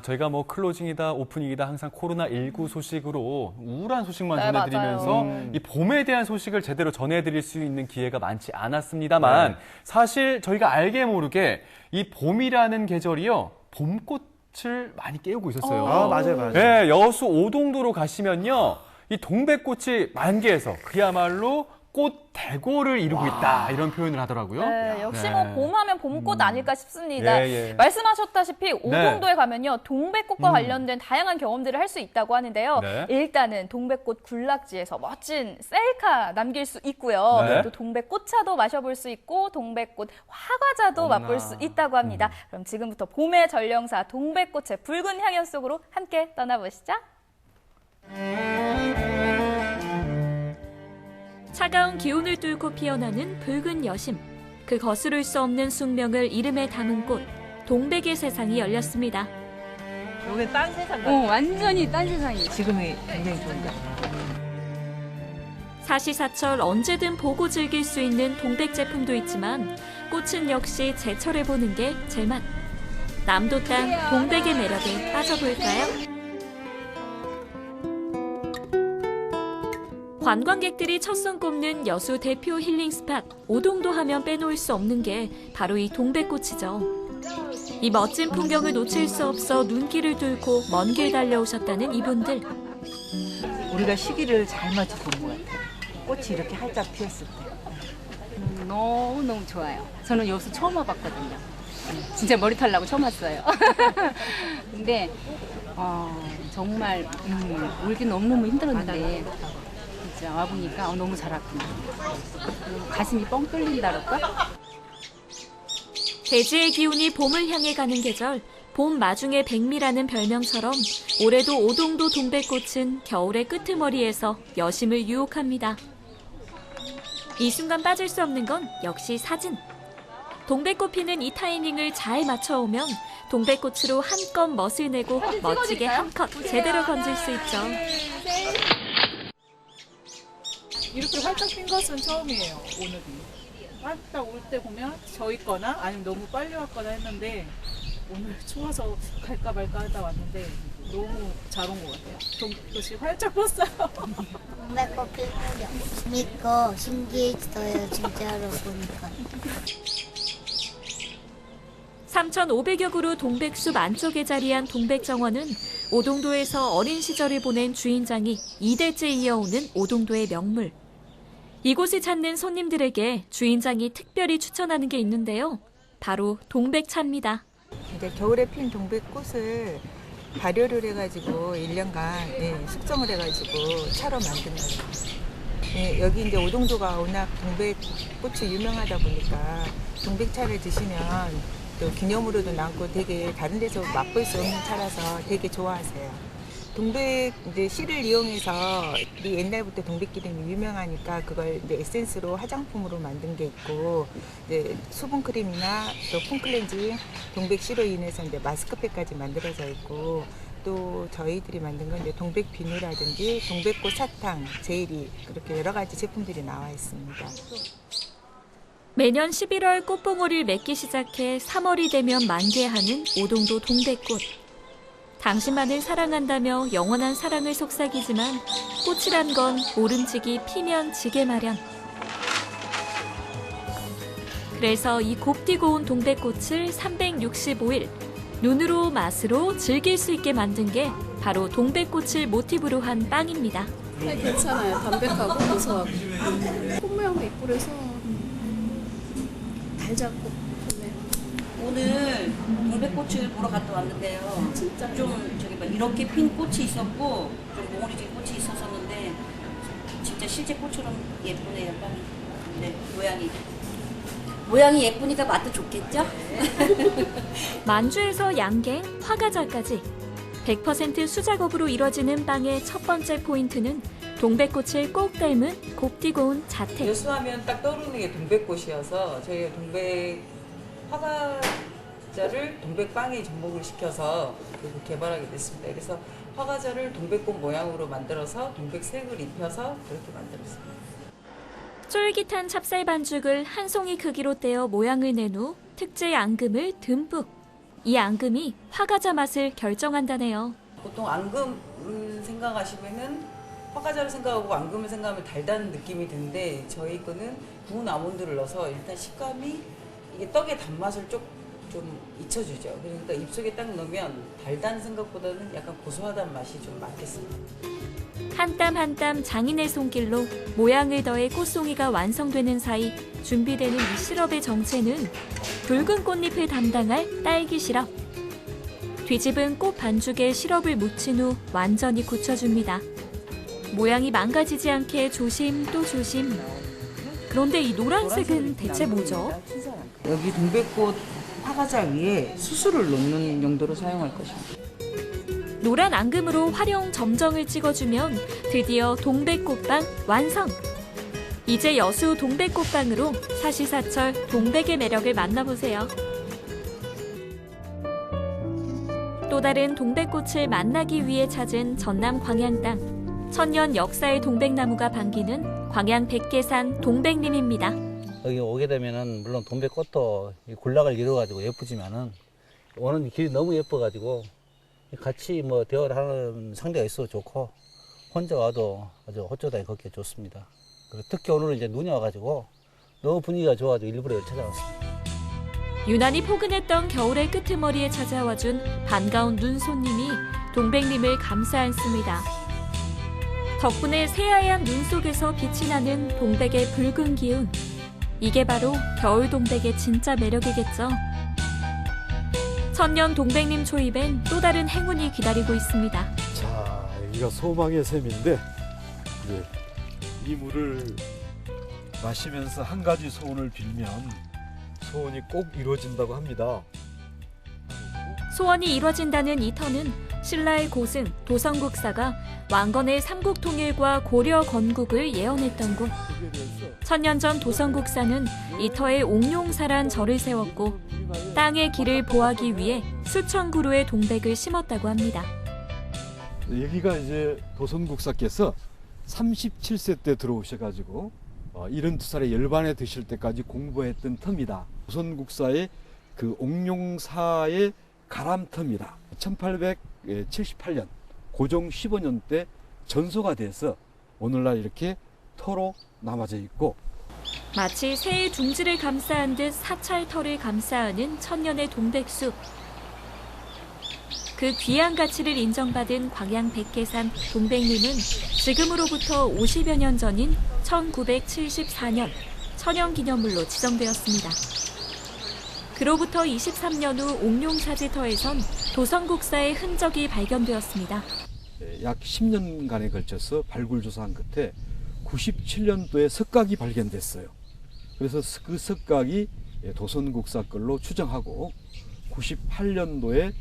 저희가 뭐 클로징이다 오프닝이다 항상 코로나19 소식으로 우울한 소식만 네, 전해드리면서 이 봄에 대한 소식을 제대로 전해드릴 수 있는 기회가 많지 않았습니다만 사실 저희가 알게 모르게 이 봄이라는 계절이요. 봄꽃을 많이 깨우고 있었어요. 맞아요. 네, 여수 오동도로 가시면요. 이 동백꽃이 만개해서 그야말로 꽃 대고를 이루고 있다 이런 표현을 하더라고요. 네, 역시 뭐 봄하면 봄꽃 아닐까 싶습니다. 예. 말씀하셨다시피 오동도에 가면요 동백꽃과 관련된 다양한 경험들을 할 수 있다고 하는데요. 네. 일단은 동백꽃 군락지에서 멋진 셀카 남길 수 있고요. 네. 또 동백꽃차도 마셔볼 수 있고 동백꽃 화과자도 맛볼 수 있다고 합니다. 그럼 지금부터 봄의 전령사 동백꽃의 붉은 향연 속으로 함께 떠나보시죠. 차가운 기온을 뚫고 피어나는 붉은 여심. 그 거스를 수 없는 숙명을 이름에 담은 꽃, 동백의 세상이 열렸습니다. 여기 딴 세상 같아. 완전히 딴 세상이에요. 지금이 굉장히 좋은데. 사시사철 언제든 보고 즐길 수 있는 동백 제품도 있지만 꽃은 역시 제철에 보는 게 제맛. 남도 땅 동백의 매력에 빠져볼까요? 관광객들이 첫 손 꼽는 여수 대표 힐링 스팟 오동도 하면 빼놓을 수 없는 게 바로 이 동백꽃이죠. 이 멋진 풍경을 놓칠 수 없어 눈길을 뚫고 먼 길 달려오셨다는 이분들. 우리가 시기를 잘 맞춰서 온 것 같아요. 꽃이 이렇게 활짝 피었을 때. 너무너무 좋아요. 저는 여수 처음 와봤거든요. 진짜 머리 털라고 처음 왔어요. 근데 정말 울기 너무너무 힘들었는데 진짜 와보니까 너무 잘 왔구나. 가슴이 뻥 뚫린다랄까? 대지의 기운이 봄을 향해 가는 계절, 봄 마중의 백미라는 별명처럼 올해도 오동도 동백꽃은 겨울의 끄트머리에서 여심을 유혹합니다. 이 순간 빠질 수 없는 건 역시 사진. 동백꽃 피는 이 타이밍을 잘 맞춰오면 동백꽃으로 한껏 멋을 내고 멋지게 한컷 제대로 건질 수 있죠. 이렇게 활짝 핀 것은 처음이에요, 오늘이. 활짝 올 때 보면 저 있거나 아니면 너무 빨리 왔거나 했는데 오늘 추워서 갈까 말까 하다 왔는데 너무 잘 온 것 같아요. 동백꽃이 활짝 폈어요. 동백꽃 피는 게 재밌고 신기했어요, 진짜로 보니까. 3,500여 그루 동백숲 안쪽에 자리한 동백정원은 오동도에서 어린 시절을 보낸 주인장이 2대째 이어오는 오동도의 명물. 이곳을 찾는 손님들에게 주인장이 특별히 추천하는 게 있는데요. 바로 동백차입니다. 이제 겨울에 핀 동백꽃을 발효를 해가지고 1년간 숙성을 해가지고 차로 만든 거예요. 여기 이제 오동도가 워낙 동백꽃이 유명하다 보니까 동백차를 드시면 또 기념으로도 남고 되게 다른 데서 맛볼 수 없는 차라서 되게 좋아하세요. 동백 이제 씨를 이용해서 옛날부터 동백기름이 유명하니까 그걸 이제 에센스로 화장품으로 만든 게 있고 이제 수분 크림이나 또 폼클렌징 동백 씨로 인해서 이제 마스크팩까지 만들어져 있고 또 저희들이 만든 건 이제 동백 비누라든지 동백꽃 사탕, 제일이 그렇게 여러 가지 제품들이 나와 있습니다. 매년 11월 꽃봉오리를 맺기 시작해 3월이 되면 만개하는 오동도 동백꽃. 당신만을 사랑한다며 영원한 사랑을 속삭이지만 꽃이란 건 모름지기 피면 지게 마련. 그래서 이 곱디고 온 동백꽃을 365일 눈으로 맛으로 즐길 수 있게 만든 게 바로 동백꽃을 모티브로 한 빵입니다. 네, 괜찮아요. 담백하고 고소하고 꽃 모양도 이쁘래서 달자고 좋네요. 오늘 동백꽃을 보러 갔다 왔는데요. 진짜 좀 저기 막 이렇게 핀 꽃이 있었고 좀 몽우리진 꽃이 있었었는데 진짜 실제 꽃처럼 예쁘네요. 빵이. 네, 모양이 예쁘니까 맛도 좋겠죠? 만주에서 양갱, 화과자까지 100% 수작업으로 이뤄지는 빵의 첫 번째 포인트는 동백꽃을 꼭 닮은 곱디고 온 자태. 여수하면 딱 떠오르는 게 동백꽃이어서 저희가 동백 화과자를 동백빵에 접목을 시켜서 개발하게 됐습니다. 그래서 화과자를 동백꽃 모양으로 만들어서 동백색을 입혀서 그렇게 만들었습니다. 쫄깃한 찹쌀 반죽을 한 송이 크기로 떼어 모양을 낸 후 특제 앙금을 듬뿍. 이 앙금이 화과자 맛을 결정한다네요. 보통 앙금 생각하시면은 화과자를 생각하고 앙금을 생각하면 달다는 느낌이 드는데 저희 거는 구운 아몬드를 넣어서 일단 식감이 이게 떡의 단맛을 좀 잊혀주죠. 그러니까 입속에 딱 넣으면 달다는 생각보다는 약간 고소하다는 맛이 좀 많겠습니다. 한 땀 한 땀 장인의 손길로 모양을 더해 꽃송이가 완성되는 사이 준비되는 이 시럽의 정체는 붉은 꽃잎을 담당할 딸기 시럽. 뒤집은 꽃 반죽에 시럽을 묻힌 후 완전히 굳혀줍니다. 모양이 망가지지 않게 조심 또 조심. 그런데 이 노란색은 대체 뭐죠? 여기 동백꽃 화과자 위에 수수를 놓는 용도로 사용할 것입니다. 노란 앙금으로 활용 점정을 찍어주면 드디어 동백꽃빵 완성! 이제 여수 동백꽃빵으로 사시사철 동백의 매력을 만나보세요. 또 다른 동백꽃을 만나기 위해 찾은 전남 광양 땅. 천년 역사의 동백나무가 반기는 광양 백계산 동백림입니다. 여기 오게 되면은 물론 동백꽃도 군락을 이루어가지고 예쁘지만은 오는 길이 너무 예뻐가지고 같이 뭐 대화를 하는 상대가 있어도 좋고 혼자 와도 아주 호쩌다니 걷기 좋습니다. 그리고 특히 오늘은 이제 눈이 와가지고 너무 분위기가 좋아가지고 일부러 여기 찾아왔습니다. 유난히 포근했던 겨울의 끄트머리에 찾아와준 반가운 눈 손님이 동백림을 감싸 안습니다. 덕분에 새하얀 눈 속에서 빛이 나는 동백의 붉은 기운. 이게 바로 겨울 동백의 진짜 매력이겠죠. 천년 동백림 초입엔 또 다른 행운이 기다리고 있습니다. 자, 여기가 소망의 샘인데 이제 이 물을 마시면서 한 가지 소원을 빌면 소원이 꼭 이루어진다고 합니다. 소원이 이뤄진다는 이 터는 신라의 고승 도성국사가 왕건의 삼국통일과 고려 건국을 예언했던 곳. 천년 전 도성국사는 이 터에 옥룡사란 절을 세웠고 땅의 길을 보하기 위해 수천 그루의 동백을 심었다고 합니다. 여기가 이제 도성국사께서 37세 때 들어오셔가지고 72살에 열반에 드실 때까지 공부했던 터입니다. 도성국사의 그 옥룡사의 가람터입니다. 1878년 고종 15년 때 전소가 돼서 오늘날 이렇게 터로 남아져 있고 마치 새의 둥지를 감싸한 듯 사찰터를 감싸안은 천년의 동백숲. 그 귀한 가치를 인정받은 광양 백계산 동백림은 지금으로부터 50여 년 전인 1974년 천연기념물로 지정되었습니다. 그로부터 23년 후 옥룡사지터에선 도성국사의 흔적이 발견되었습니다. 약 10년간에 걸쳐서 발굴조사한 끝에 97년도에 석각이 발견됐어요. 그래서 그 석각이 도선국사 걸로 추정하고 98년도에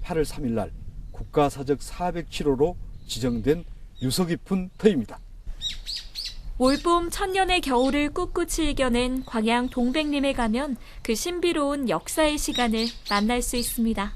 8월 3일 날 국가사적 407호로 지정된 유서 깊은 터입니다. 올봄 천년의 겨울을 꿋꿋이 이겨낸 광양 동백림에 가면 그 신비로운 역사의 시간을 만날 수 있습니다.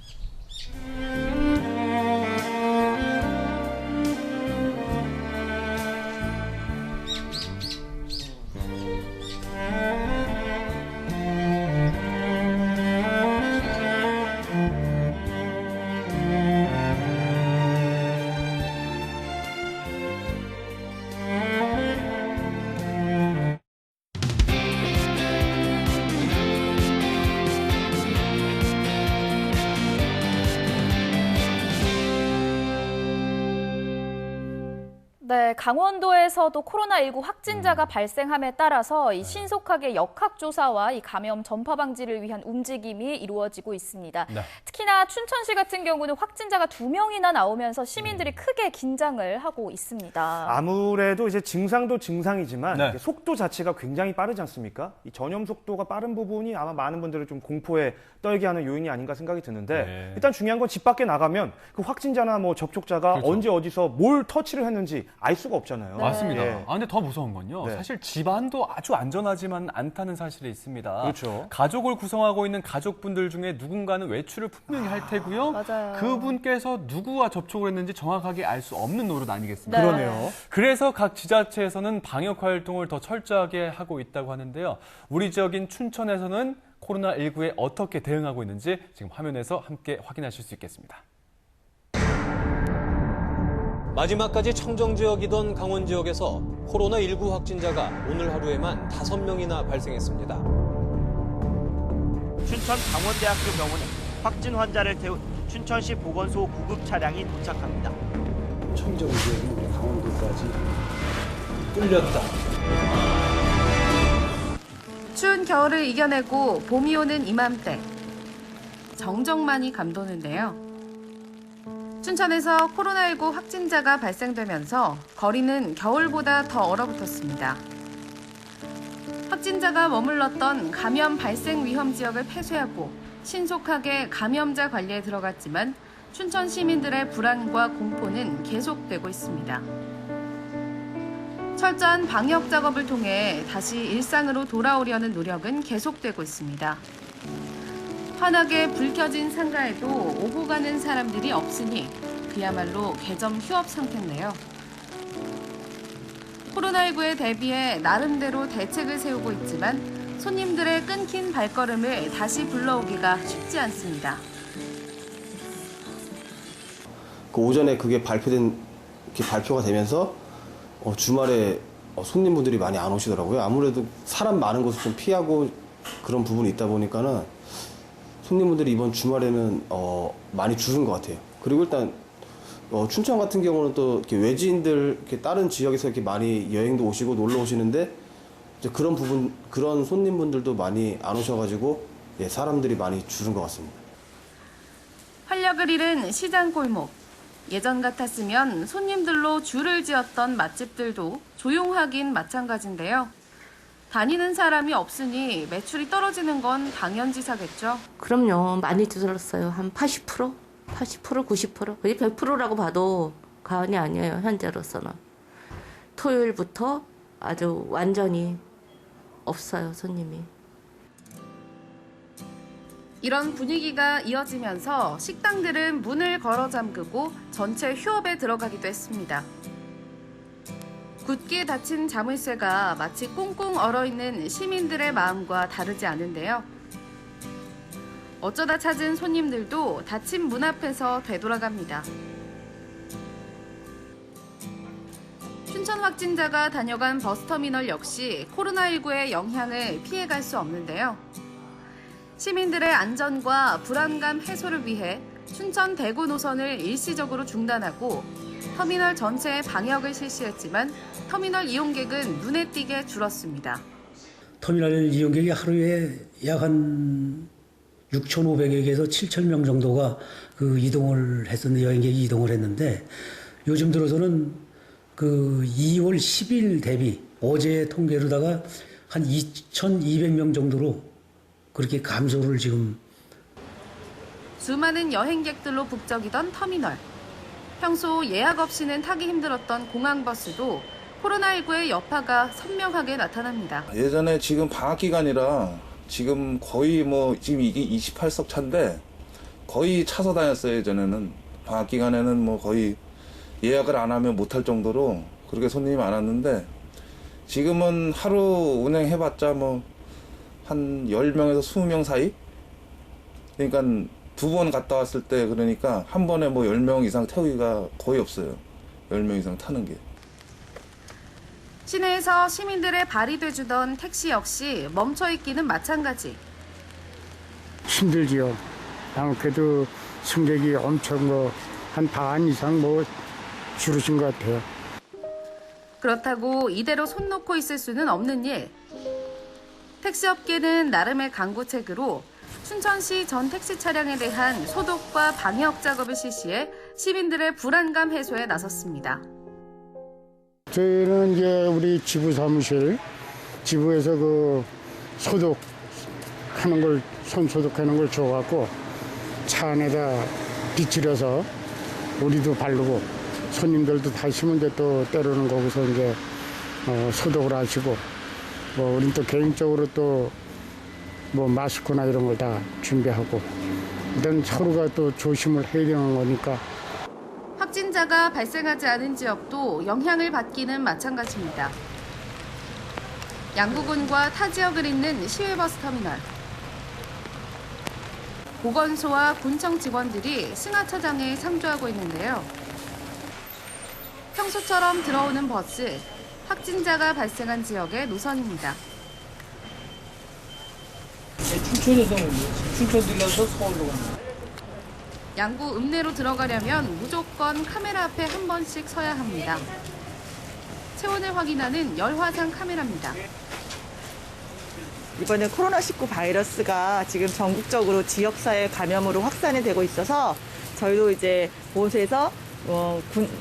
네, 강원도에서도 코로나19 확진자가 발생함에 따라서 이 신속하게 역학조사와 이 감염 전파 방지를 위한 움직임이 이루어지고 있습니다. 네. 특히나 춘천시 같은 경우는 확진자가 2명이나 나오면서 시민들이 크게 긴장을 하고 있습니다. 아무래도 이제 증상도 증상이지만 네. 속도 자체가 굉장히 빠르지 않습니까? 이 전염 속도가 빠른 부분이 아마 많은 분들을 좀 공포에 떨게 하는 요인이 아닌가 생각이 드는데 네. 일단 중요한 건 집 밖에 나가면 그 확진자나 뭐 접촉자가 그렇죠. 언제 어디서 뭘 터치를 했는지 알 수가 없잖아요. 맞습니다. 예. 근데 더 무서운 건요. 네. 사실 집안도 아주 안전하지만 않다는 사실이 있습니다. 그렇죠. 가족을 구성하고 있는 가족분들 중에 누군가는 외출을 분명히 할 테고요. 맞아요. 그분께서 누구와 접촉을 했는지 정확하게 알 수 없는 노릇 아니겠습니까? 네. 그러네요. 그래서 각 지자체에서는 방역 활동을 더 철저하게 하고 있다고 하는데요. 우리 지역인 춘천에서는 코로나19에 어떻게 대응하고 있는지 지금 화면에서 함께 확인하실 수 있겠습니다. 마지막까지 청정 지역이던 강원 지역에서 코로나19 확진자가 오늘 하루에만 5명이나 발생했습니다. 춘천 강원대학교 병원에 확진 환자를 태운 춘천시 보건소 구급 차량이 도착합니다. 청정 지역인 강원도까지 뚫렸다. 추운 겨울을 이겨내고 봄이 오는 이맘때. 정정만이 감도는데요. 춘천에서 코로나19 확진자가 발생되면서 거리는 겨울보다 더 얼어붙었습니다. 확진자가 머물렀던 감염 발생 위험 지역을 폐쇄하고 신속하게 감염자 관리에 들어갔지만 춘천 시민들의 불안과 공포는 계속되고 있습니다. 철저한 방역 작업을 통해 다시 일상으로 돌아오려는 노력은 계속되고 있습니다. 환하게 불 켜진 상가에도 오고 가는 사람들이 없으니 그야말로 개점 휴업 상태인데요. 코로나19에 대비해 나름대로 대책을 세우고 있지만 손님들의 끊긴 발걸음을 다시 불러오기가 쉽지 않습니다. 그 오전에 그게 발표가 되면서 주말에 손님분들이 많이 안 오시더라고요. 아무래도 사람 많은 곳을 좀 피하고 그런 부분이 있다 보니까는 손님분들이 이번 주말에는 많이 줄은 것 같아요. 그리고 일단 춘천 같은 경우는 또 이렇게 외지인들 이렇게 다른 지역에서 이렇게 많이 여행도 오시고 놀러 오시는데 이제 그런 손님분들도 많이 안 오셔가지고 사람들이 많이 줄은 것 같습니다. 활력을 잃은 시장 골목. 예전 같았으면 손님들로 줄을 지었던 맛집들도 조용하긴 마찬가지인데요. 다니는 사람이 없으니 매출이 떨어지는 건 당연지사겠죠. 그럼요. 많이 줄었어요. 한 80%? 80%, 90%? 거의 100%라고 봐도 과언이 아니에요. 현재로서는. 토요일부터 아주 완전히 없어요. 손님이. 이런 분위기가 이어지면서 식당들은 문을 걸어 잠그고 전체 휴업에 들어가기도 했습니다. 굳게 닫힌 자물쇠가 마치 꽁꽁 얼어있는 시민들의 마음과 다르지 않은데요. 어쩌다 찾은 손님들도 닫힌 문 앞에서 되돌아갑니다. 춘천 확진자가 다녀간 버스터미널 역시 코로나19의 영향을 피해갈 수 없는데요. 시민들의 안전과 불안감 해소를 위해 춘천 대구 노선을 일시적으로 중단하고 터미널 전체에 방역을 실시했지만 터미널 이용객은 눈에 띄게 줄었습니다. 터미널 이용객이 하루에 약 한 6,500여개에서 7,000명 정도가 그 이동을 했었는데 여행객이 이동을 했는데 요즘 들어서는 그 2월 10일 대비 어제 통계로다가 한 2,200명 정도로 그렇게 감소를 지금. 수많은 여행객들로 북적이던 터미널. 평소 예약 없이는 타기 힘들었던 공항버스도 코로나19의 여파가 선명하게 나타납니다. 예전에 지금 방학 기간이라 지금 거의 지금 이게 28석 차인데 거의 차서 다녔어요. 예전에는 방학 기간에는 거의 예약을 안 하면 못할 정도로 그렇게 손님이 많았는데 지금은 하루 운행해봤자 한 10명에서 20명 사이? 그러니까 2번 갔다 왔을 때 그러니까 한 번에 10명 이상 태우기가 거의 없어요. 10명 이상 타는 게. 시내에서 시민들의 발이 돼주던 택시 역시 멈춰있기는 마찬가지. 힘들지요. 그래도 승객이 엄청 한 반 이상 줄으신 것 같아요. 그렇다고 이대로 손 놓고 있을 수는 없는 일. 택시업계는 나름의 강구책으로 춘천시 전 택시 차량에 대한 소독과 방역 작업을 실시해 시민들의 불안감 해소에 나섰습니다. 저희는 이제 우리 지부 사무실, 지부에서 그 소독하는 걸, 손 소독하는 걸 줘갖고 차 안에다 비치려서 우리도 바르고 손님들도 다시면 이제 또 때로는 거기서 이제 소독을 하시고 우린 또 개인적으로 또 뭐 마스크나 이런 걸 다 준비하고 일단 서로가 또 조심을 해야 되는 거니까. 확진자가 발생하지 않은 지역도 영향을 받기는 마찬가지입니다. 양구군과 타 지역을 잇는 시외버스 터미널. 보건소와 군청 직원들이 승하차장에 상주하고 있는데요. 평소처럼 들어오는 버스, 확진자가 발생한 지역의 노선입니다. 춘천에서 춘천 들려서 서울로 갑니다. 양구 읍내로 들어가려면 무조건 카메라 앞에 한 번씩 서야 합니다. 체온을 확인하는 열화상 카메라입니다. 이번에 코로나19 바이러스가 지금 전국적으로 지역사회 감염으로 확산이 되고 있어서 저희도 이제 보호소에서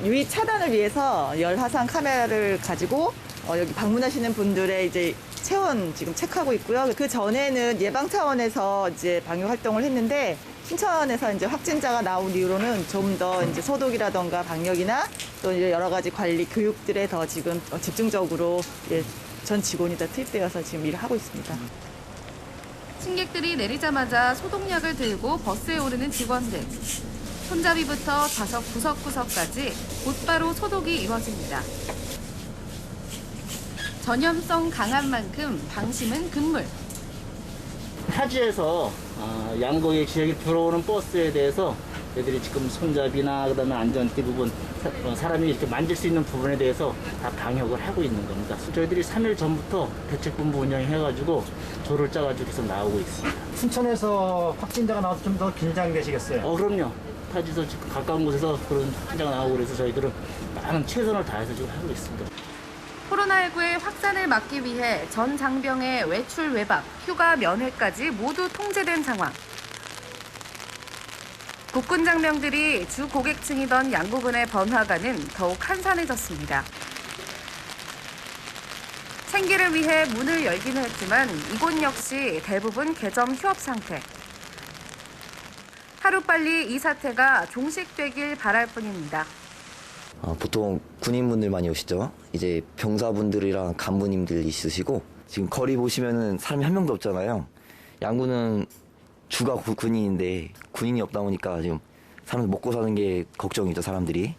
유입 차단을 위해서 열화상 카메라를 가지고 여기 방문하시는 분들의 이제 체온 지금 체크하고 있고요. 그 전에는 예방 차원에서 이제 방역 활동을 했는데 신천에서 이제 확진자가 나온 이후로는 좀 더 이제 소독이라던가 방역이나 또 이제 여러 가지 관리 교육들에 더 지금 집중적으로 전 직원이 다 투입되어서 지금 일을 하고 있습니다. 승객들이 내리자마자 소독약을 들고 버스에 오르는 직원들. 손잡이부터 좌석 구석구석까지 곧바로 소독이 이루어집니다. 전염성 강한 만큼 방심은 금물. 타지에서 양곡의 지역에 들어오는 버스에 대해서 애들이 지금 손잡이나 그다음에 안전띠 부분, 사람이 이렇게 만질 수 있는 부분에 대해서 다 방역을 하고 있는 겁니다. 저희들이 3일 전부터 대책본부 운영해가지고 조를 짜가지고 계속 나오고 있습니다. 춘천에서 확진자가 나와서 좀 더 긴장되시겠어요? 그럼요. 타지에서 가까운 곳에서 그런 확진자가 나오고 그래서 저희들은 많은 최선을 다해서 지금 하고 있습니다. 코로나19의 확산을 막기 위해 전 장병의 외출 외박, 휴가 면회까지 모두 통제된 상황. 국군 장병들이 주 고객층이던 양구군의 번화가는 더욱 한산해졌습니다. 생계를 위해 문을 열기는 했지만 이곳 역시 대부분 개점 휴업 상태. 하루빨리 이 사태가 종식되길 바랄 뿐입니다. 보통 군인분들 많이 오시죠. 이제 병사분들이랑 간부님들 있으시고 지금 거리 보시면은 사람이 한 명도 없잖아요. 양구는 주가 군인인데 군인이 없다 보니까 지금 사람들 먹고 사는 게 걱정이죠, 사람들이.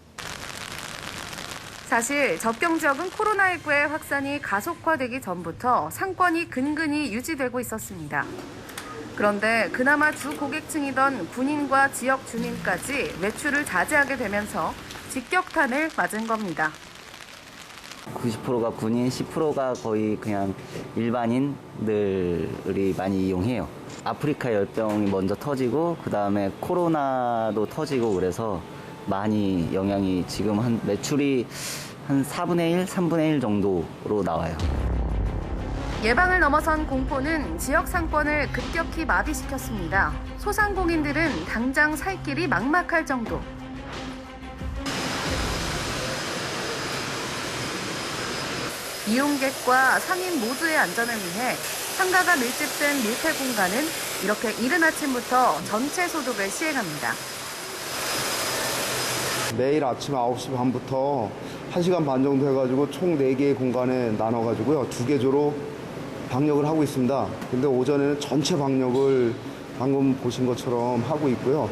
사실 접경 지역은 코로나19의 확산이 가속화되기 전부터 상권이 근근히 유지되고 있었습니다. 그런데 그나마 주 고객층이던 군인과 지역 주민까지 외출을 자제하게 되면서 직격탄을 맞은 겁니다. 90%가 군인, 10%가 거의 그냥 일반인들이 많이 이용해요. 아프리카 열병이 먼저 터지고 그다음에 코로나도 터지고 그래서 많이 영향이 지금 한 매출이 한 4분의 1, 3분의 1 정도로 나와요. 예방을 넘어선 공포는 지역 상권을 급격히 마비시켰습니다. 소상공인들은 당장 살 길이 막막할 정도. 이용객과 상인 모두의 안전을 위해 상가가 밀집된 밀폐 공간은 이렇게 이른 아침부터 전체 소독을 시행합니다. 매일 아침 9시 반부터 1시간 반 정도 해가지고 총 4개의 공간에 나눠가지고요. 2개 조로 방역을 하고 있습니다. 근데 오전에는 전체 방역을 방금 보신 것처럼 하고 있고요.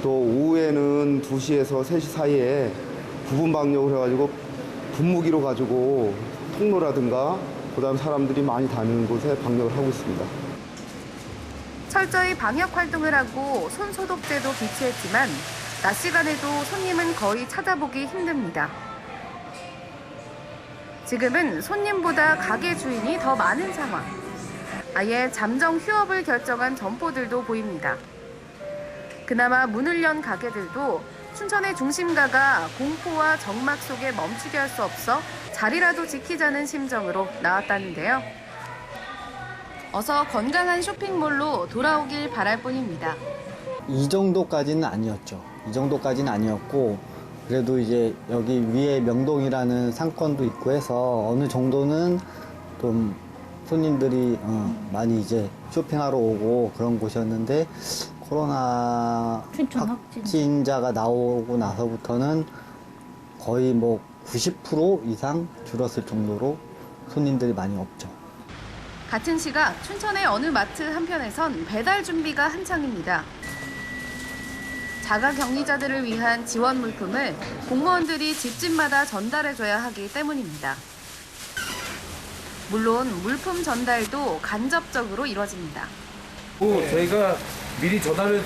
또 오후에는 2시에서 3시 사이에 부분 방역을 해가지고 분무기로 가지고 통로라든가 그다음 사람들이 많이 다니는 곳에 방역을 하고 있습니다. 철저히 방역 활동을 하고 손 소독제도 비치했지만 낮 시간에도 손님은 거의 찾아보기 힘듭니다. 지금은 손님보다 가게 주인이 더 많은 상황. 아예 잠정 휴업을 결정한 점포들도 보입니다. 그나마 문을 연 가게들도 춘천의 중심가가 공포와 적막 속에 멈추게 할 수 없어 자리라도 지키자는 심정으로 나왔다는데요. 어서 건강한 쇼핑몰로 돌아오길 바랄 뿐입니다. 이 정도까지는 아니었죠. 이 정도까지는 아니었고 그래도 이제 여기 위에 명동이라는 상권도 있고 해서 어느 정도는 좀 손님들이 많이 이제 쇼핑하러 오고 그런 곳이었는데 코로나 확진자가 나오고 나서부터는 거의 뭐 90% 이상 줄었을 정도로 손님들이 많이 없죠. 같은 시각 춘천의 어느 마트 한편에선 배달 준비가 한창입니다. 자가격리자들을 위한 지원 물품을 공무원들이 집집마다 전달해줘야 하기 때문입니다. 물론 물품 전달도 간접적으로 이뤄집니다. 저희가 미리 전화를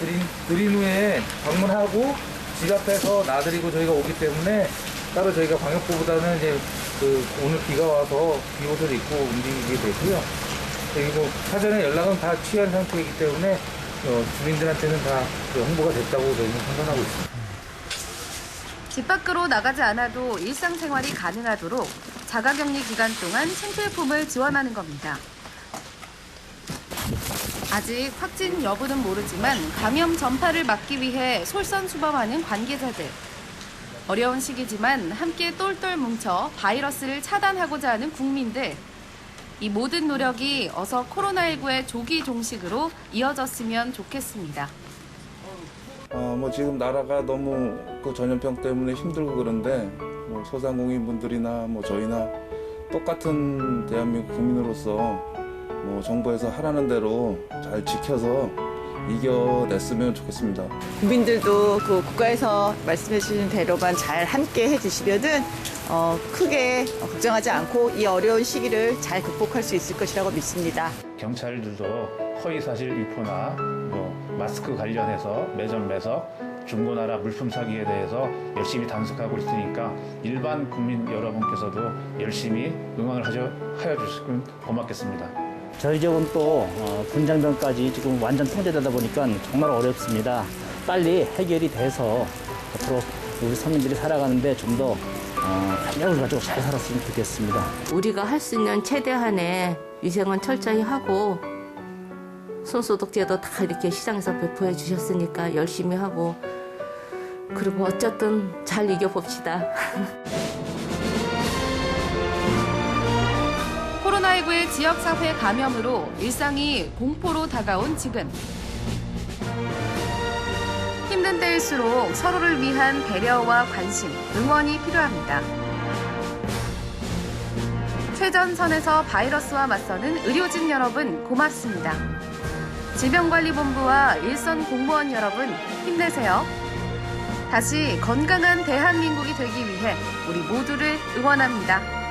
드린 후에 방문하고 집 앞에서 놔드리고 저희가 오기 때문에 따로 저희가 방역부보다는 이제 오늘 비가 와서 비옷을 입고 움직이게 되고요. 그리고 사전에 연락은 다 취한 상태이기 때문에 주민들한테는 다 홍보가 됐다고 저희는 판단하고 있습니다. 집 밖으로 나가지 않아도 일상생활이 가능하도록 자가격리 기간 동안 생필품을 지원하는 겁니다. 아직 확진 여부는 모르지만 감염 전파를 막기 위해 솔선수범하는 관계자들. 어려운 시기지만 함께 똘똘 뭉쳐 바이러스를 차단하고자 하는 국민들. 이 모든 노력이 어서 코로나19의 조기 종식으로 이어졌으면 좋겠습니다. 뭐 지금 나라가 너무 그 전염병 때문에 힘들고 그런데 뭐 소상공인분들이나 뭐 저희나 똑같은 대한민국 국민으로서 뭐 정부에서 하라는 대로 잘 지켜서 이겨냈으면 좋겠습니다. 국민들도 그 국가에서 말씀해 주신 대로만 잘 함께 해주시면은 크게 걱정하지 않고 이 어려운 시기를 잘 극복할 수 있을 것이라고 믿습니다. 경찰들도 허위사실 유포나 마스크 관련해서 매점 매석, 중고나라 물품 사기에 대해서 열심히 단속하고 있으니까 일반 국민 여러분께서도 열심히 응원을 하여 주시면 고맙겠습니다. 저희 지역은 또 분장병까지 지금 완전 통제되다 보니까 정말 어렵습니다. 빨리 해결이 돼서 앞으로 우리 서민들이 살아가는데 좀 더 활력을 가지고 잘 살았으면 좋겠습니다. 우리가 할 수 있는 최대한의 위생은 철저히 하고 손소독제도 다 이렇게 시장에서 배포해 주셨으니까 열심히 하고 그리고 어쨌든 잘 이겨봅시다. 코로나19의 지역사회 감염으로 일상이 공포로 다가온 지금. 힘든 때일수록 서로를 위한 배려와 관심, 응원이 필요합니다. 최전선에서 바이러스와 맞서는 의료진 여러분 고맙습니다. 질병관리본부와 일선 공무원 여러분 힘내세요. 다시 건강한 대한민국이 되기 위해 우리 모두를 응원합니다.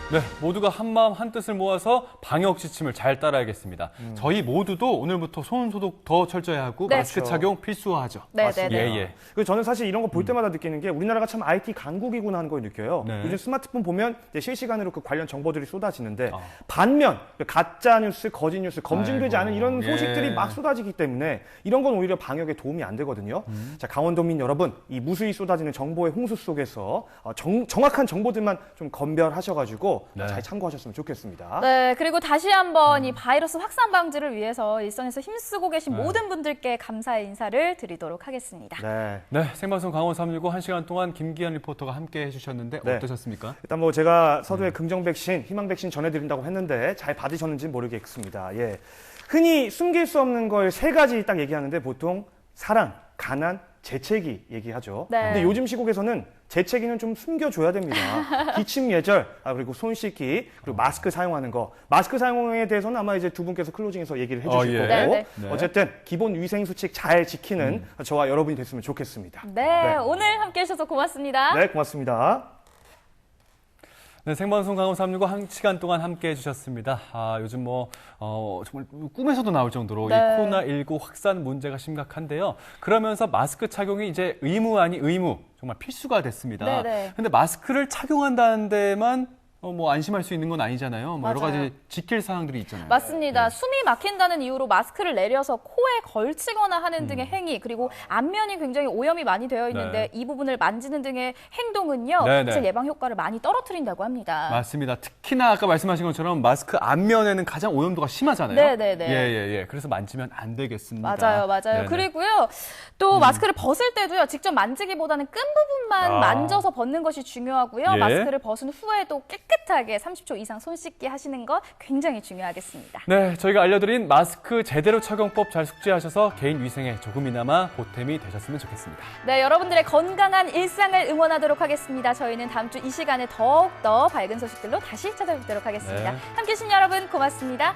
네, 모두가 한마음 한뜻을 모아서 방역 지침을 잘 따라야겠습니다. 저희 모두도 오늘부터 손 소독 더 철저히 하고 네. 마스크 착용 필수화하죠. 네, 네, 네. 예. 그리고 저는 사실 이런 거 볼 때마다 느끼는 게 우리나라가 참 IT 강국이구나 하는 걸 느껴요. 네. 요즘 스마트폰 보면 이제 실시간으로 그 관련 정보들이 쏟아지는데 반면 가짜 뉴스, 거짓 뉴스, 검증되지 않은 이런 소식들이 막 쏟아지기 때문에 이런 건 오히려 방역에 도움이 안 되거든요. 자, 강원도민 여러분, 이 무수히 쏟아지는 정보의 홍수 속에서 정확한 정보들만 좀 건별하셔가지고 잘 참고하셨으면 좋겠습니다. 네, 그리고 다시 한번 이 바이러스 확산 방지를 위해서 일선에서 힘쓰고 계신 모든 분들께 감사의 인사를 드리도록 하겠습니다. 네, 생방송 강원 365 1시간 동안 김기현 리포터가 함께 해주셨는데 어떠셨습니까? 일단 뭐 제가 서두에 긍정 백신, 희망 백신 전해드린다고 했는데 잘 받으셨는지 모르겠습니다. 예, 흔히 숨길 수 없는 걸 세 가지 딱 얘기하는데 보통 사랑, 가난, 재채기 얘기하죠. 네. 근데 요즘 시국에서는 재채기는 좀 숨겨줘야 됩니다. 기침 예절, 그리고 손 씻기, 그리고 마스크 사용하는 거. 마스크 사용에 대해서는 아마 이제 두 분께서 클로징에서 얘기를 해주실 거고. 네. 어쨌든 기본 위생 수칙 잘 지키는 저와 여러분이 됐으면 좋겠습니다. 네, 오늘 함께 해주셔서 고맙습니다. 네, 고맙습니다. 네, 생방송 강원 365 1시간 동안 함께 해주셨습니다. 요즘 정말 꿈에서도 나올 정도로 이 코로나19 확산 문제가 심각한데요. 그러면서 마스크 착용이 이제 의무 아닌 의무, 정말 필수가 됐습니다. 근데 마스크를 착용한다는 데만 안심할 수 있는 건 아니잖아요. 여러 가지 지킬 사항들이 있잖아요. 맞습니다. 숨이 막힌다는 이유로 마스크를 내려서 코에 걸치거나 하는 등의 행위, 그리고 안면이 굉장히 오염이 많이 되어 있는데 이 부분을 만지는 등의 행동은요, 사실 예방 효과를 많이 떨어뜨린다고 합니다. 맞습니다. 특히나 아까 말씀하신 것처럼 마스크 앞면에는 가장 오염도가 심하잖아요. 예. 그래서 만지면 안 되겠습니다. 맞아요. 네네. 그리고요, 또 마스크를 벗을 때도요, 직접 만지기보다는 끈 부분만 만져서 벗는 것이 중요하고요. 마스크를 벗은 후에도 깨끗한 깨끗하게 30초 이상 손 씻기 하시는 것 굉장히 중요하겠습니다. 네, 저희가 알려드린 마스크 제대로 착용법 잘 숙지하셔서 개인 위생에 조금이나마 보탬이 되셨으면 좋겠습니다. 네, 여러분들의 건강한 일상을 응원하도록 하겠습니다. 저희는 다음 주 이 시간에 더욱더 밝은 소식들로 다시 찾아뵙도록 하겠습니다. 네. 함께해 주신 여러분 고맙습니다.